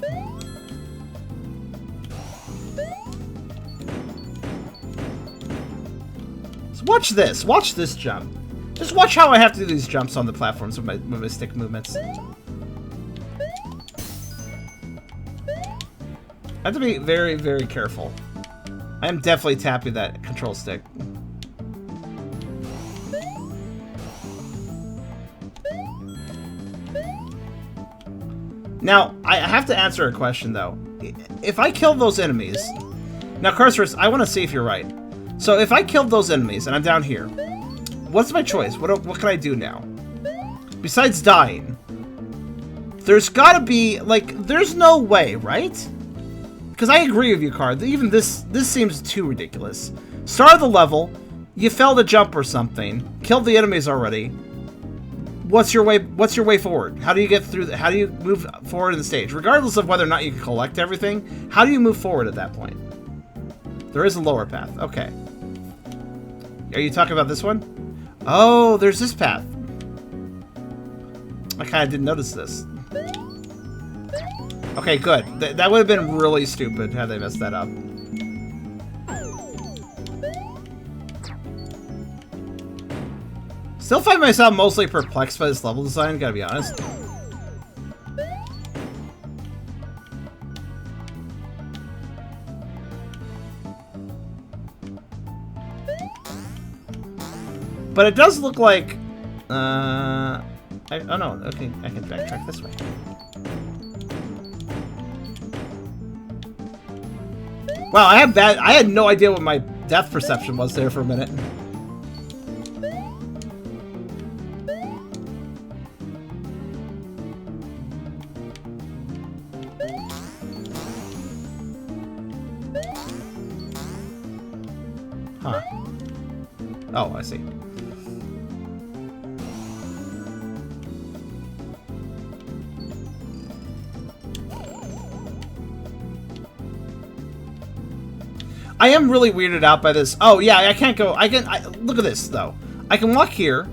Watch this. Watch this jump. Just watch how I have to do these jumps on the platforms with my stick movements. I have to be very, very careful. I am definitely tapping that control stick. Now, I have to answer a question, though. If I kill those enemies... Now, Cursors, I want to see if you're right. So if I killed those enemies and I'm down here, what's my choice? What can I do now? Besides dying, there's gotta be, like, there's no way, right? Because I agree with you, Card. Even this seems too ridiculous. Start the level, you failed a jump or something, killed the enemies already. What's your way forward? How do you get through? How do you move forward in the stage? Regardless of whether or not you can collect everything, how do you move forward at that point? There is a lower path. Okay. Are you talking about this one? Oh, there's this path. I kind of didn't notice this. Okay, good. That would have been really stupid had they messed that up. Still find myself mostly perplexed by this level design, gotta be honest. But it does look like, oh no, okay, I can backtrack this way. Wow, I had no idea what my depth perception was there for a minute. Huh. Oh, I see. I am really weirded out by this. Oh, yeah, I can't go. Look at this, though. I can walk here.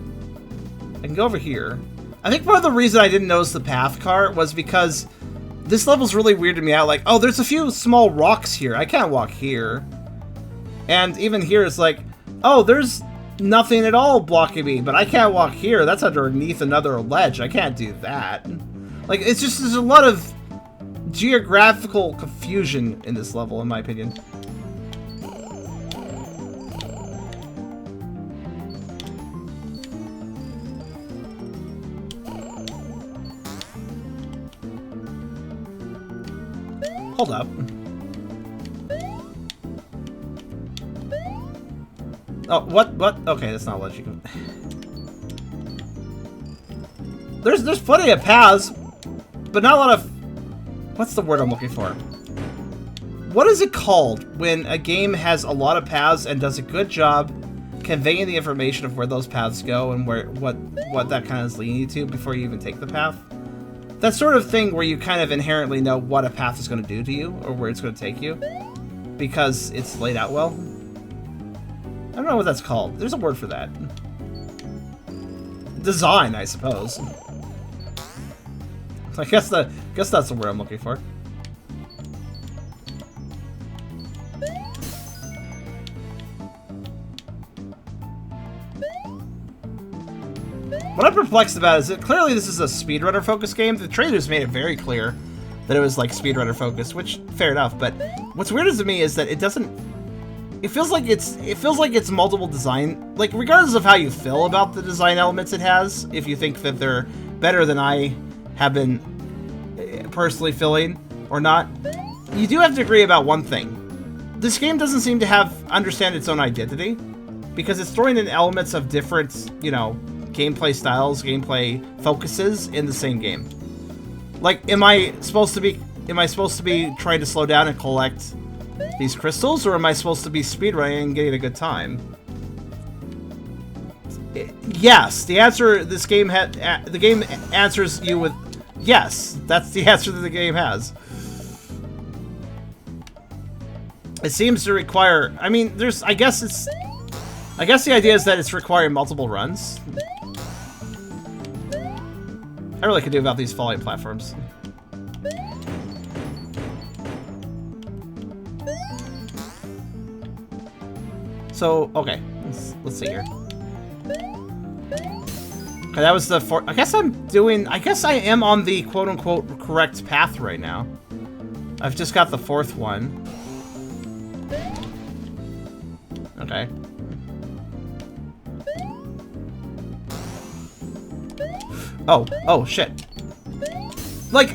I can go over here. I think part of the reason I didn't notice the path cart was because this level's really weirded me out. Like, oh, there's a few small rocks here. I can't walk here. And even here, it's like, oh, there's nothing at all blocking me, but I can't walk here. That's underneath another ledge. I can't do that. Like, it's just, there's a lot of geographical confusion in this level, in my opinion. Hold up. Oh, what? Okay, that's not what you can... There's plenty of paths, but not a lot of... What's the word I'm looking for? What is it called when a game has a lot of paths and does a good job conveying the information of where those paths go and what that kind of is leading you to before you even take the path? That sort of thing where you kind of inherently know what a path is going to do to you or where it's going to take you because it's laid out well. I don't know what that's called. There's a word for that. Design, I suppose. I guess that's the word I'm looking for. What I'm perplexed about is that clearly this is a speedrunner focused game. The trailers made it very clear that it was like speedrunner focused, which fair enough. But what's weird to me is that it doesn't. It feels like it's multiple design. Like regardless of how you feel about the design elements it has, if you think that they're better than I have been personally feeling or not, you do have to agree about one thing. This game doesn't seem to understand its own identity because it's throwing in elements of different, you know, gameplay styles, gameplay focuses in the same game. Like, am I supposed to be trying to slow down and collect these crystals, or am I supposed to be speedrunning and getting a good time? Yes, the answer the game answers you with yes. That's the answer that the game has. It seems to require. I mean, I guess the idea is that it's requiring multiple runs. I really could do about these falling platforms. So, okay, let's see here. Okay, that was the fourth. I guess I am on the quote-unquote correct path right now. I've just got the fourth one. Okay. Oh, shit. Like,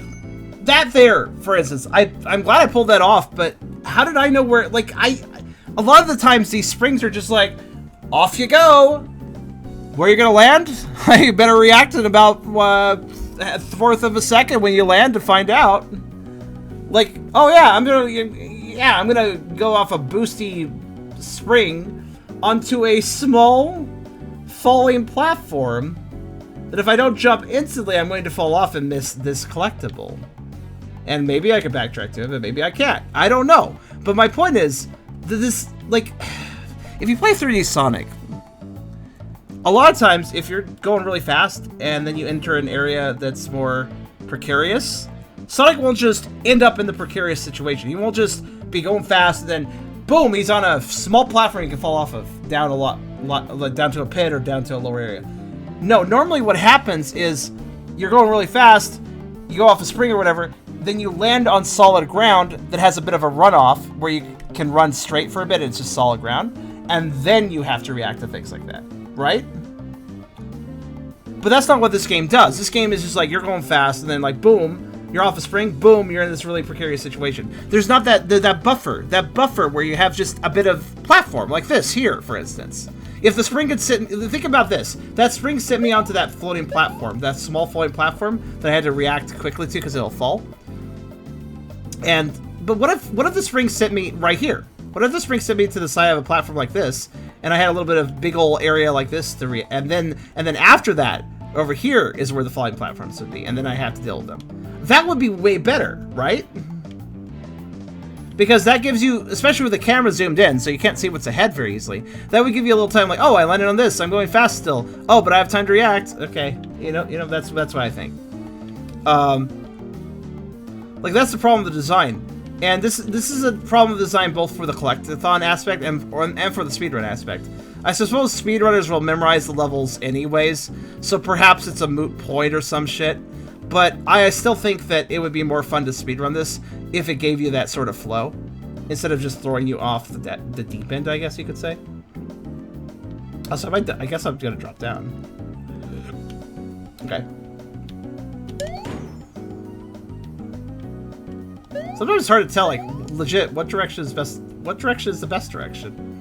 that there, for instance, I'm glad I pulled that off, but how did I know where, like, a lot of the times these springs are just like, off you go. Where are you gonna land? You better react in about a fourth of a second when you land to find out. Like, oh yeah, I'm gonna go off a boosty spring onto a small falling platform that if I don't jump instantly, I'm going to fall off and miss this collectible. And maybe I can backtrack to it, but maybe I can't. I don't know. But my point is that this, like, if you play 3D Sonic, a lot of times if you're going really fast and then you enter an area that's more precarious, Sonic won't just end up in the precarious situation. He won't just be going fast and then, boom, he's on a small platform he can fall off of, down down to a pit or down to a lower area. No, normally what happens is you're going really fast, you go off a spring or whatever, then you land on solid ground that has a bit of a runoff where you can run straight for a bit and it's just solid ground, and then you have to react to things like that, right? But that's not what this game does. This game is just like you're going fast and then like boom, you're off a spring, boom, you're in this really precarious situation. There's not that buffer where you have just a bit of platform, like this here, for instance. If the spring could sit, think about this. That spring sent me onto that floating platform, that small floating platform that I had to react quickly to because it'll fall. But what if the spring sent me right here? What if the spring sent me to the side of a platform like this, and I had a little bit of big old area like this to and then after that, over here is where the falling platforms would be, and then I have to deal with them. That would be way better, right? Because that gives you, especially with the camera zoomed in, so you can't see what's ahead very easily, that would give you a little time like, oh, I landed on this, I'm going fast still. Oh, but I have time to react. Okay, you know, that's what I think. Like, that's the problem with the design. And this is a problem with design both for the collectathon aspect and for the speedrun aspect. I suppose speedrunners will memorize the levels anyways, so perhaps it's a moot point or some shit. But I still think that it would be more fun to speedrun this if it gave you that sort of flow, instead of just throwing you off the deep end, I guess you could say. Also, I guess I'm gonna drop down. Okay. Sometimes it's hard to tell, like, legit, what direction is best. What direction is the best direction?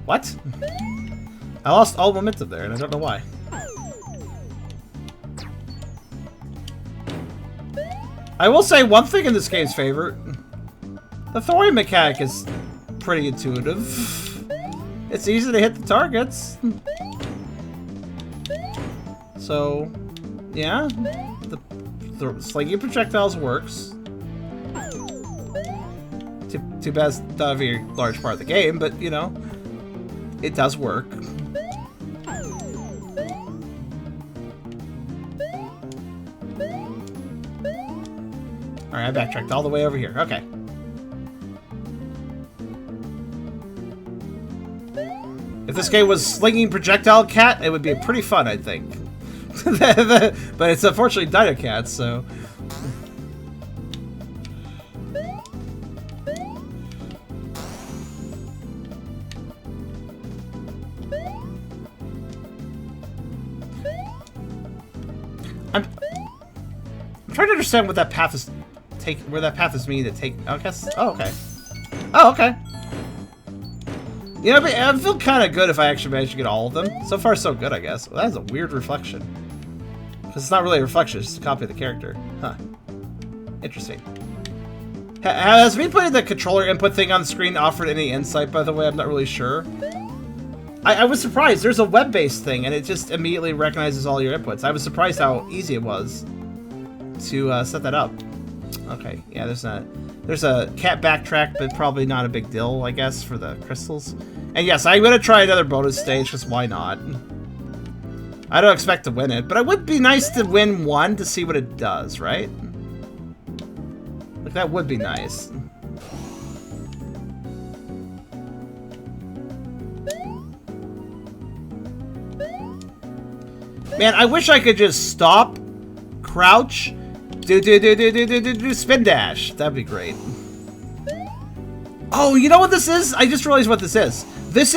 What? I lost all momentum there, and I don't know why. I will say one thing in this game's favor. The throwing mechanic is pretty intuitive. It's easy to hit the targets. So, yeah. The slinging projectiles works. Too bad it's not a very large part of the game, but, you know, it does work. Alright, I backtracked all the way over here. Okay. If this game was slinging projectile cat, it would be pretty fun, I think. But it's unfortunately Dynacat, so... I'm trying to understand what that path is where that path is meaning to take. I guess. Oh, okay. Oh, okay. You know, I feel kind of good if I actually manage to get all of them. So far, so good, I guess. Well, that is a weird reflection. Because it's not really a reflection, it's just a copy of the character. Huh. Interesting. Has me putting the controller input thing on the screen offered any insight, by the way? I'm not really sure. I was surprised. There's a web-based thing, and it just immediately recognizes all your inputs. I was surprised how easy it was to set that up. Okay, yeah, there's a cat backtrack, but probably not a big deal, I guess, for the crystals. And yes, I'm gonna try another bonus stage, because why not? I don't expect to win it, but it would be nice to win one to see what it does, right? Like, that would be nice. Man, I wish I could just stop, crouch, do spin dash. That'd be great. Oh, you know what this is? I just realized what this is. This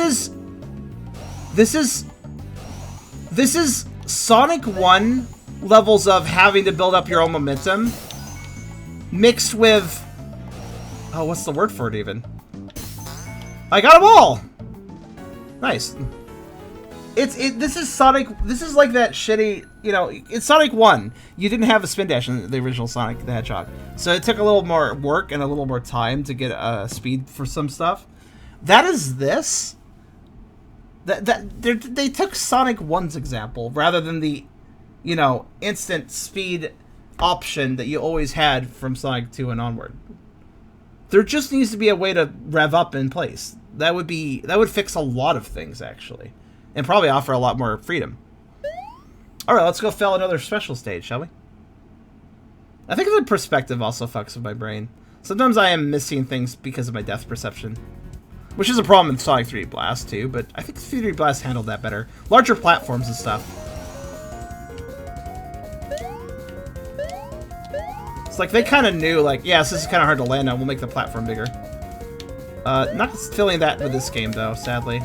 is Sonic 1 levels of having to build up your own momentum mixed with... Oh, what's the word for it even? I got them all! Nice. This is Sonic, this is like that shitty, you know, it's Sonic 1. You didn't have a spin dash in the original Sonic the Hedgehog. So it took a little more work and a little more time to get speed for some stuff. That is this. They took Sonic 1's example rather than the, you know, instant speed option that you always had from Sonic 2 and onward. There just needs to be a way to rev up in place. That would fix a lot of things, actually. And probably offer a lot more freedom. Alright, let's go fill another special stage, shall we? I think the perspective also fucks with my brain. Sometimes I am missing things because of my depth perception. Which is a problem in Sonic 3D Blast, too, but I think 3D Blast handled that better. Larger platforms and stuff. It's like they kind of knew, like, yes, this is kind of hard to land on, we'll make the platform bigger. Not feeling that with this game, though, sadly.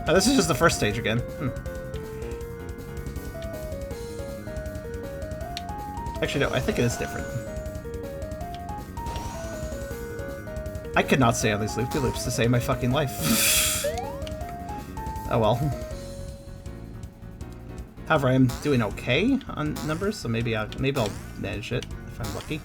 Oh, this is just the first stage again. Actually, no, I think it is different. I could not stay on these loop-de-loops to save my fucking life. Oh well. However, I am doing okay on numbers, so maybe I'll manage it if I'm lucky.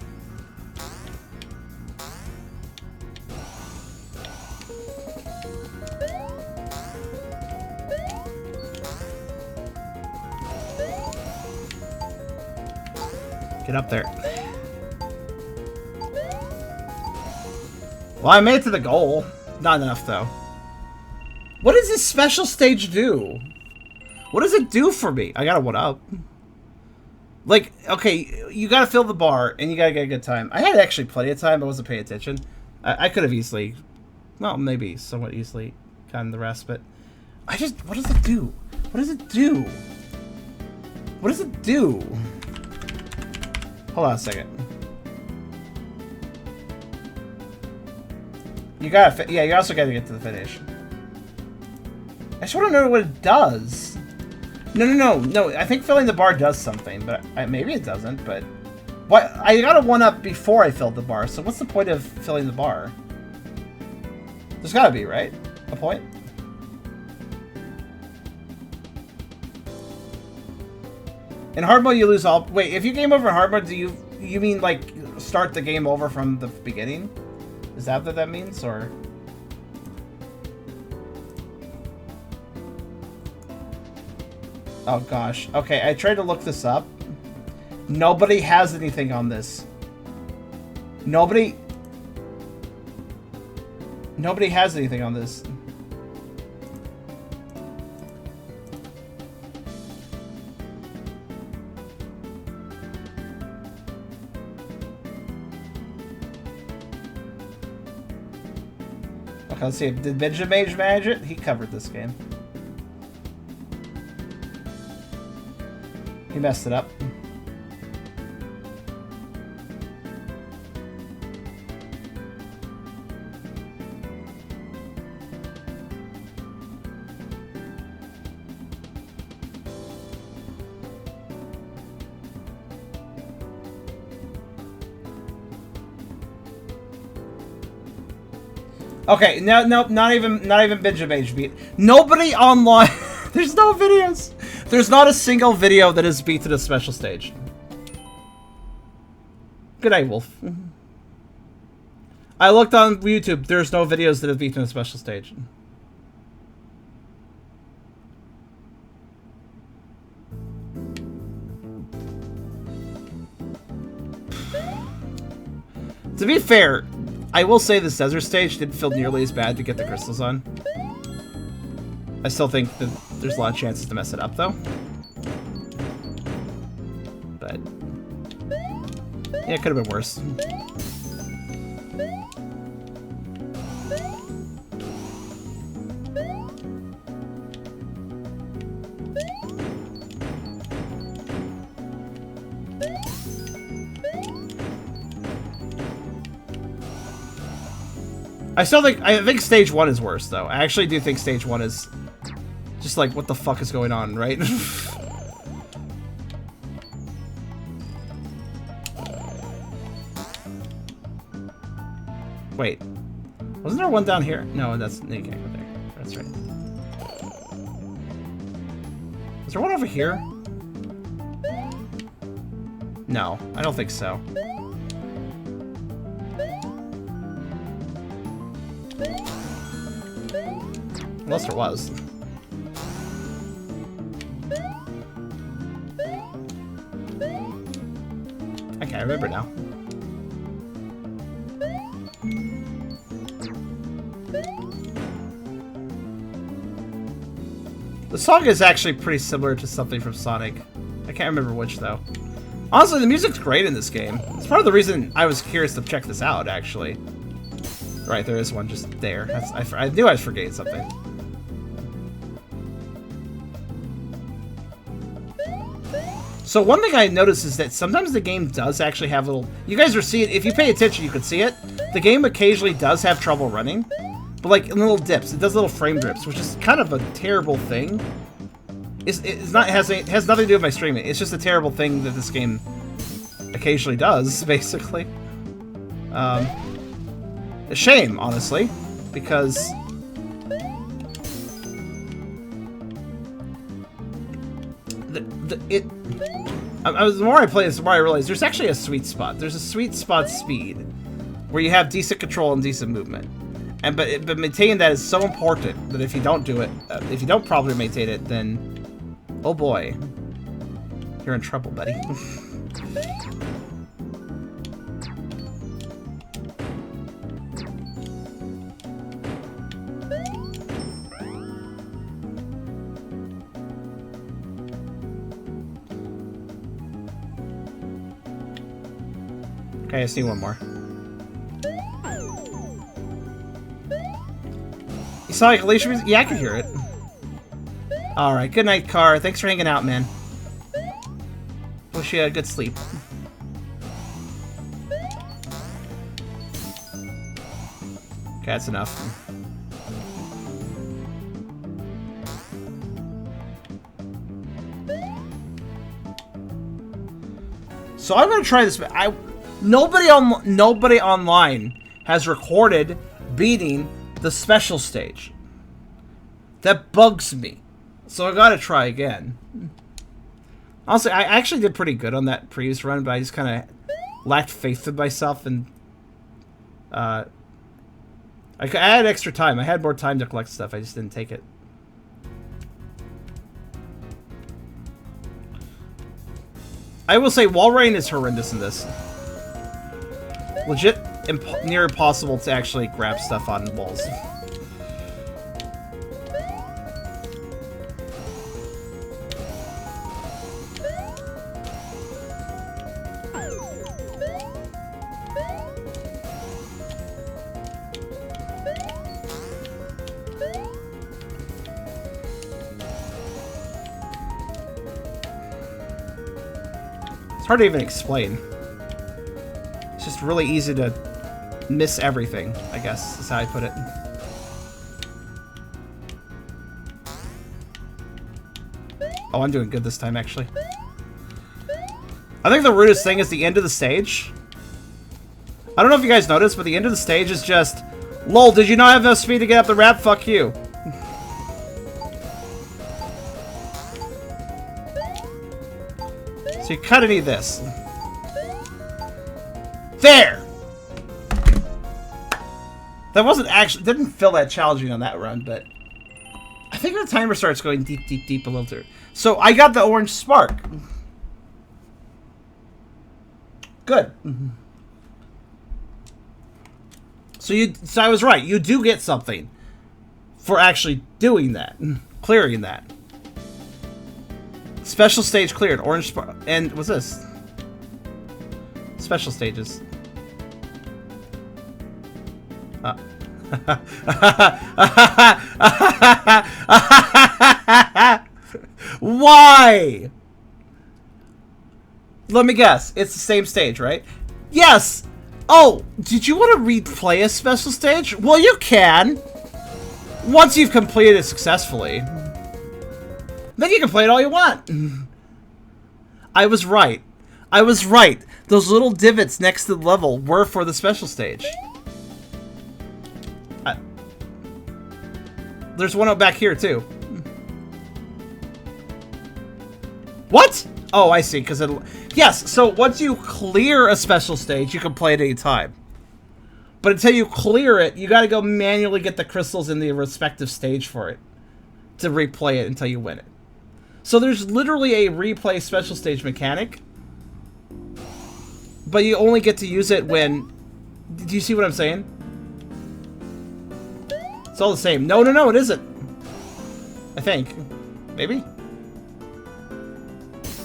Get up there. Well, I made it to the goal. Not enough, though. What does this special stage do? What does it do for me? I gotta one-up. Like, okay, you gotta fill the bar, and you gotta get a good time. I had actually plenty of time, I wasn't paying attention. I could have easily, well, maybe somewhat easily gotten the rest, but I just, what does it do? What does it do? What does it do? Hold on a second. You gotta, yeah, you also gotta get to the finish. I just want to know what it does. No. I think filling the bar does something, but maybe it doesn't. But what? I got a 1-up before I filled the bar. So what's the point of filling the bar? There's gotta be, right? A point. In hard mode, you lose all. Wait, if you game over in hard mode, do you mean like start the game over from the beginning? Is that what that means, or? Oh gosh. Okay, I tried to look this up. Nobody has anything on this. Nobody has anything on this. Okay, let's see. Did Benjamin manage it? He covered this game. He messed it up. Okay, no, not even Benjamin beat. Nobody online. There's no videos. There's not a single video that has beaten a special stage. Good night, Wolf. I looked on YouTube. There's no videos that have beaten a special stage. To be fair, I will say this desert stage didn't feel nearly as bad to get the crystals on. I still think that there's a lot of chances to mess it up, though. But yeah, it could have been worse. I think stage 1 is worse, though. I actually do think stage 1 is just like, what the fuck is going on, right? Wait, wasn't there one down here? No, no, you can't go there. That's right. Is there one over here? No, I don't think so. Unless there was. I can't remember now. The song is actually pretty similar to something from Sonic. I can't remember which, though. Honestly, the music's great in this game. It's part of the reason I was curious to check this out, actually. Right, there is one just there. I knew I was forgetting something. So one thing I noticed is that sometimes the game does actually have little... You guys are seeing... If you pay attention, you can see it. The game occasionally does have trouble running. But like in little dips. It does little frame drips, which is kind of a terrible thing. It's not... It has nothing to do with my streaming. It's just a terrible thing that this game occasionally does, basically. A shame, honestly. Because... the more I play this, the more I realize there's actually a sweet spot. There's a sweet spot speed where you have decent control and decent movement, but maintaining that is so important that if you don't do it, if you don't properly maintain it, then oh boy, you're in trouble, buddy. Okay, I see one more. You saw like Alicia music? Yeah, I can hear it. Alright, good night, Car. Thanks for hanging out, man. Wish you had a good sleep. Okay, that's enough. So I'm gonna try this. Nobody online has recorded beating the special stage. That bugs me. So I gotta try again. Honestly, I actually did pretty good on that previous run, but I just kind of lacked faith in myself, and I had extra time. I had more time to collect stuff. I just didn't take it. I will say wall running is horrendous in this. Legit near impossible to actually grab stuff on walls. It's hard to even explain. It's just really easy to miss everything, I guess, is how I put it. Oh, I'm doing good this time, actually. I think the rudest thing is the end of the stage. I don't know if you guys noticed, but the end of the stage is just, lol, did you not have enough speed to get up the ramp? Fuck you. So you kind of need this. There! That wasn't actually, didn't feel that challenging on that run, but I think the timer starts going deep, deep, deep a little too. So I got the orange spark. Good. So I was right. You do get something for actually doing that, clearing that. Special stage cleared. Orange spark. And what's this? Special stages. Why? Let me guess. It's the same stage, right? Yes! Oh, did you want to replay a special stage? Well, you can. Once you've completed it successfully. Then you can play it all you want. I was right. I was right. Those little divots next to the level were for the special stage. There's one out back here, too. What? Oh, I see, because it'll... Yes, so once you clear a special stage, you can play it any time. But until you clear it, you gotta go manually get the crystals in the respective stage for it. To replay it until you win it. So there's literally a replay special stage mechanic. But you only get to use it when... Do you see what I'm saying? It's all the same. No, no, no, it isn't. I think. Maybe?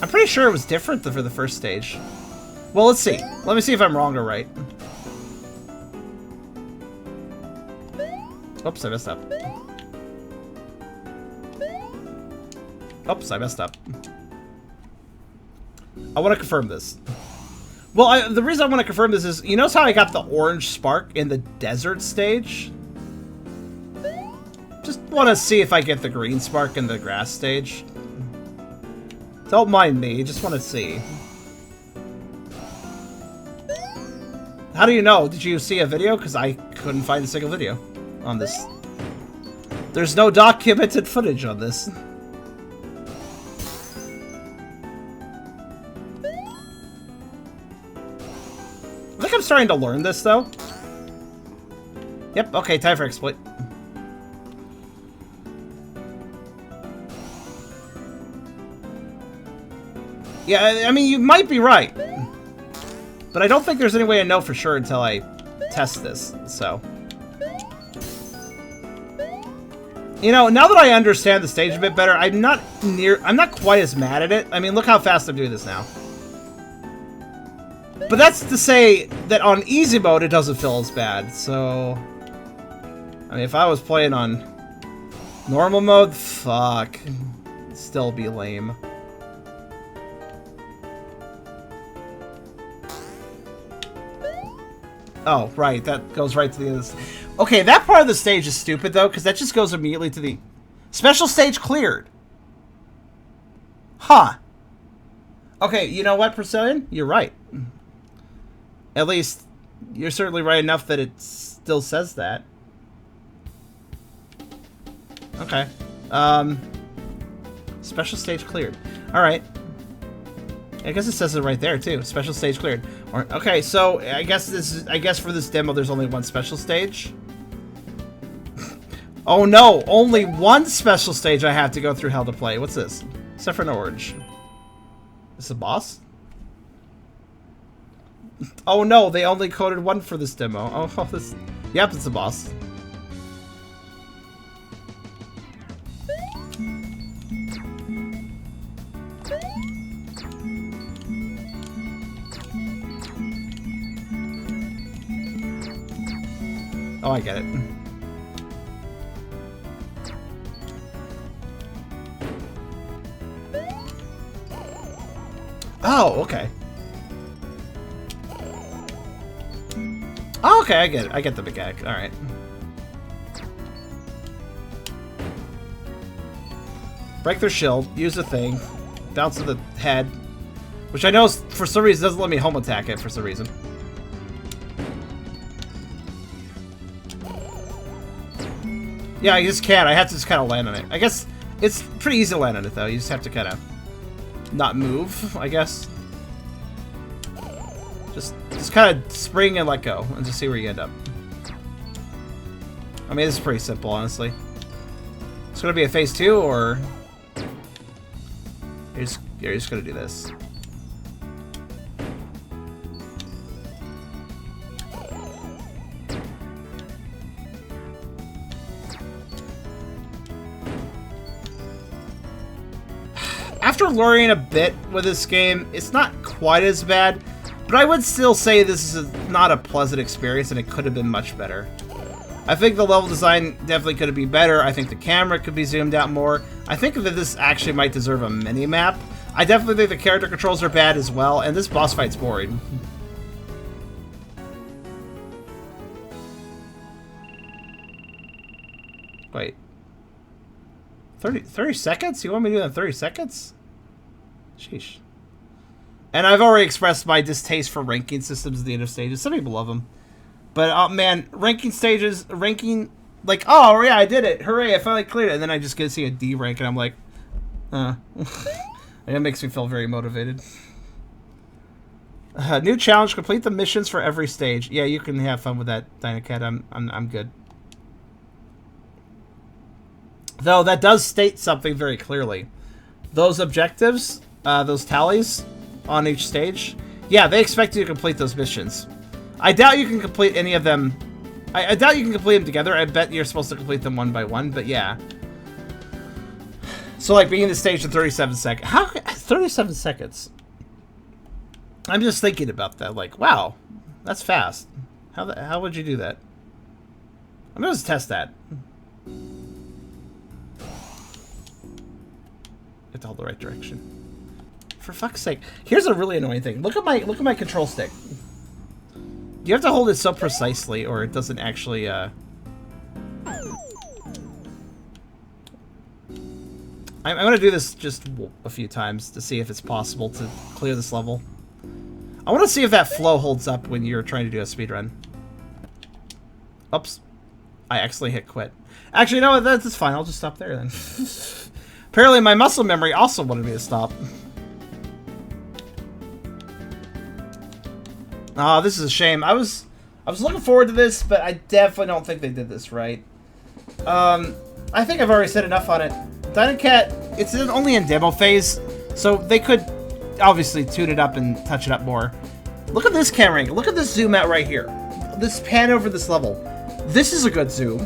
I'm pretty sure it was different for the first stage. Well, let's see. Let me see if I'm wrong or right. Oops, I messed up. Oops, I messed up. I want to confirm this. Well, the reason I want to confirm this is, you notice how I got the orange spark in the desert stage? Just want to see if I get the green spark in the grass stage. Don't mind me, just want to see. How do you know? Did you see a video? Because I couldn't find a single video on this. There's no documented footage on this. I think I'm starting to learn this, though. Yep, okay, time for exploit. Yeah, I mean, you might be right. But I don't think there's any way to know for sure until I test this, so. You know, now that I understand the stage a bit better, I'm not quite as mad at it. I mean, look how fast I'm doing this now. But that's to say that on easy mode, it doesn't feel as bad, so... I mean, if I was playing on normal mode, fuck. It'd still be lame. Oh, right, that goes right to the end of the... Okay, that part of the stage is stupid, though, because that just goes immediately to the... Special stage cleared. Huh. Okay, you know what, Brazilian? You're right. At least, you're certainly right enough that it still says that. Okay. Special stage cleared. Alright. I guess it says it right there, too. Special stage cleared. Or, okay, so I guess for this demo there's only one special stage. Oh no, only one special stage I have to go through hell to play. What's this? Except for an orange. Is this a boss? Oh no, they only coded one for this demo. Oh, this... Yep, it's a boss. Oh, I get it. Oh, okay. Oh, okay, I get it. I get the mechanic. Alright. Break their shield. Use the thing. Bounce to the head. Which I know for some reason doesn't let me home attack it for some reason. Yeah, I just can't. I have to just kind of land on it. I guess it's pretty easy to land on it, though. You just have to kind of not move, I guess. Just kind of spring and let go and just see where you end up. I mean, this is pretty simple, honestly. It's going to be a phase 2, or you're just going to do this. After learning a bit with this game, it's not quite as bad, but I would still say this is not a pleasant experience, and it could have been much better. I think the level design definitely could have been better. I think the camera could be zoomed out more. I think that this actually might deserve a mini-map. I definitely think the character controls are bad as well, and this boss fight's boring. Wait. 30 seconds? You want me to do that in 30 seconds? Sheesh. And I've already expressed my distaste for ranking systems at the end of stages. Some people love them. But, man, ranking stages, like, oh, yeah, I did it. Hooray, I finally cleared it. And then I just get to see a D rank, and I'm like, And it makes me feel very motivated. New challenge, complete the missions for every stage. Yeah, you can have fun with that, Dynacat. I'm good. Though, that does state something very clearly. Those objectives, those tallies on each stage, yeah, they expect you to complete those missions. I doubt you can complete any of them. I doubt you can complete them together. I bet you're supposed to complete them one by one, but yeah. So, like, being in the stage in 37 seconds. How? 37 seconds? I'm just thinking about that. Like, wow, that's fast. How would you do that? I'm going to test that. Get to hold the right direction. For fuck's sake. Here's a really annoying thing. Look at my control stick. You have to hold it so precisely or it doesn't actually I'm gonna do this just a few times to see if it's possible to clear this level. I want to see if that flow holds up when you're trying to do a speedrun. Oops. I accidentally hit quit. Actually, no, that's fine. I'll just stop there then. Apparently my muscle memory also wanted me to stop. Oh, this is a shame. I was looking forward to this, but I definitely don't think they did this right. I think I've already said enough on it. Dynacat, it's only in demo phase, so they could obviously tune it up and touch it up more. Look at this camera angle. Look at this zoom out right here. This pan over this level. This is a good zoom.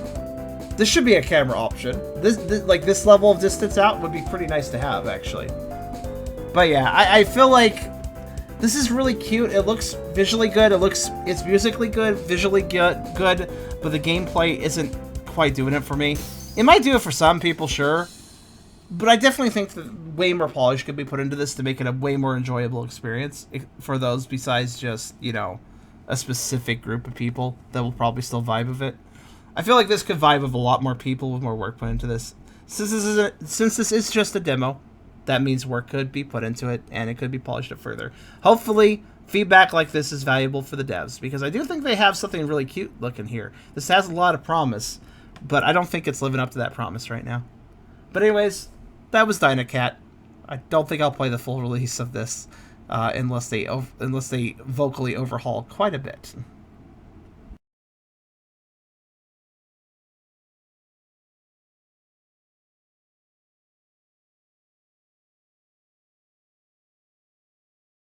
This should be a camera option. This level of distance out would be pretty nice to have, actually. But yeah, I feel like this is really cute. It looks visually good. It's musically good, visually good, but the gameplay isn't quite doing it for me. It might do it for some people, sure. But I definitely think that way more polish could be put into this to make it a way more enjoyable experience for those besides just, you know, a specific group of people that will probably still vibe with it. I feel like this could vibe with a lot more people with more work put into this. Since this is just a demo, that means work could be put into it and it could be polished up further. Hopefully, feedback like this is valuable for the devs because I do think they have something really cute looking here. This has a lot of promise, but I don't think it's living up to that promise right now. But anyways, that was Dynacat. I don't think I'll play the full release of this unless they vocally overhaul quite a bit.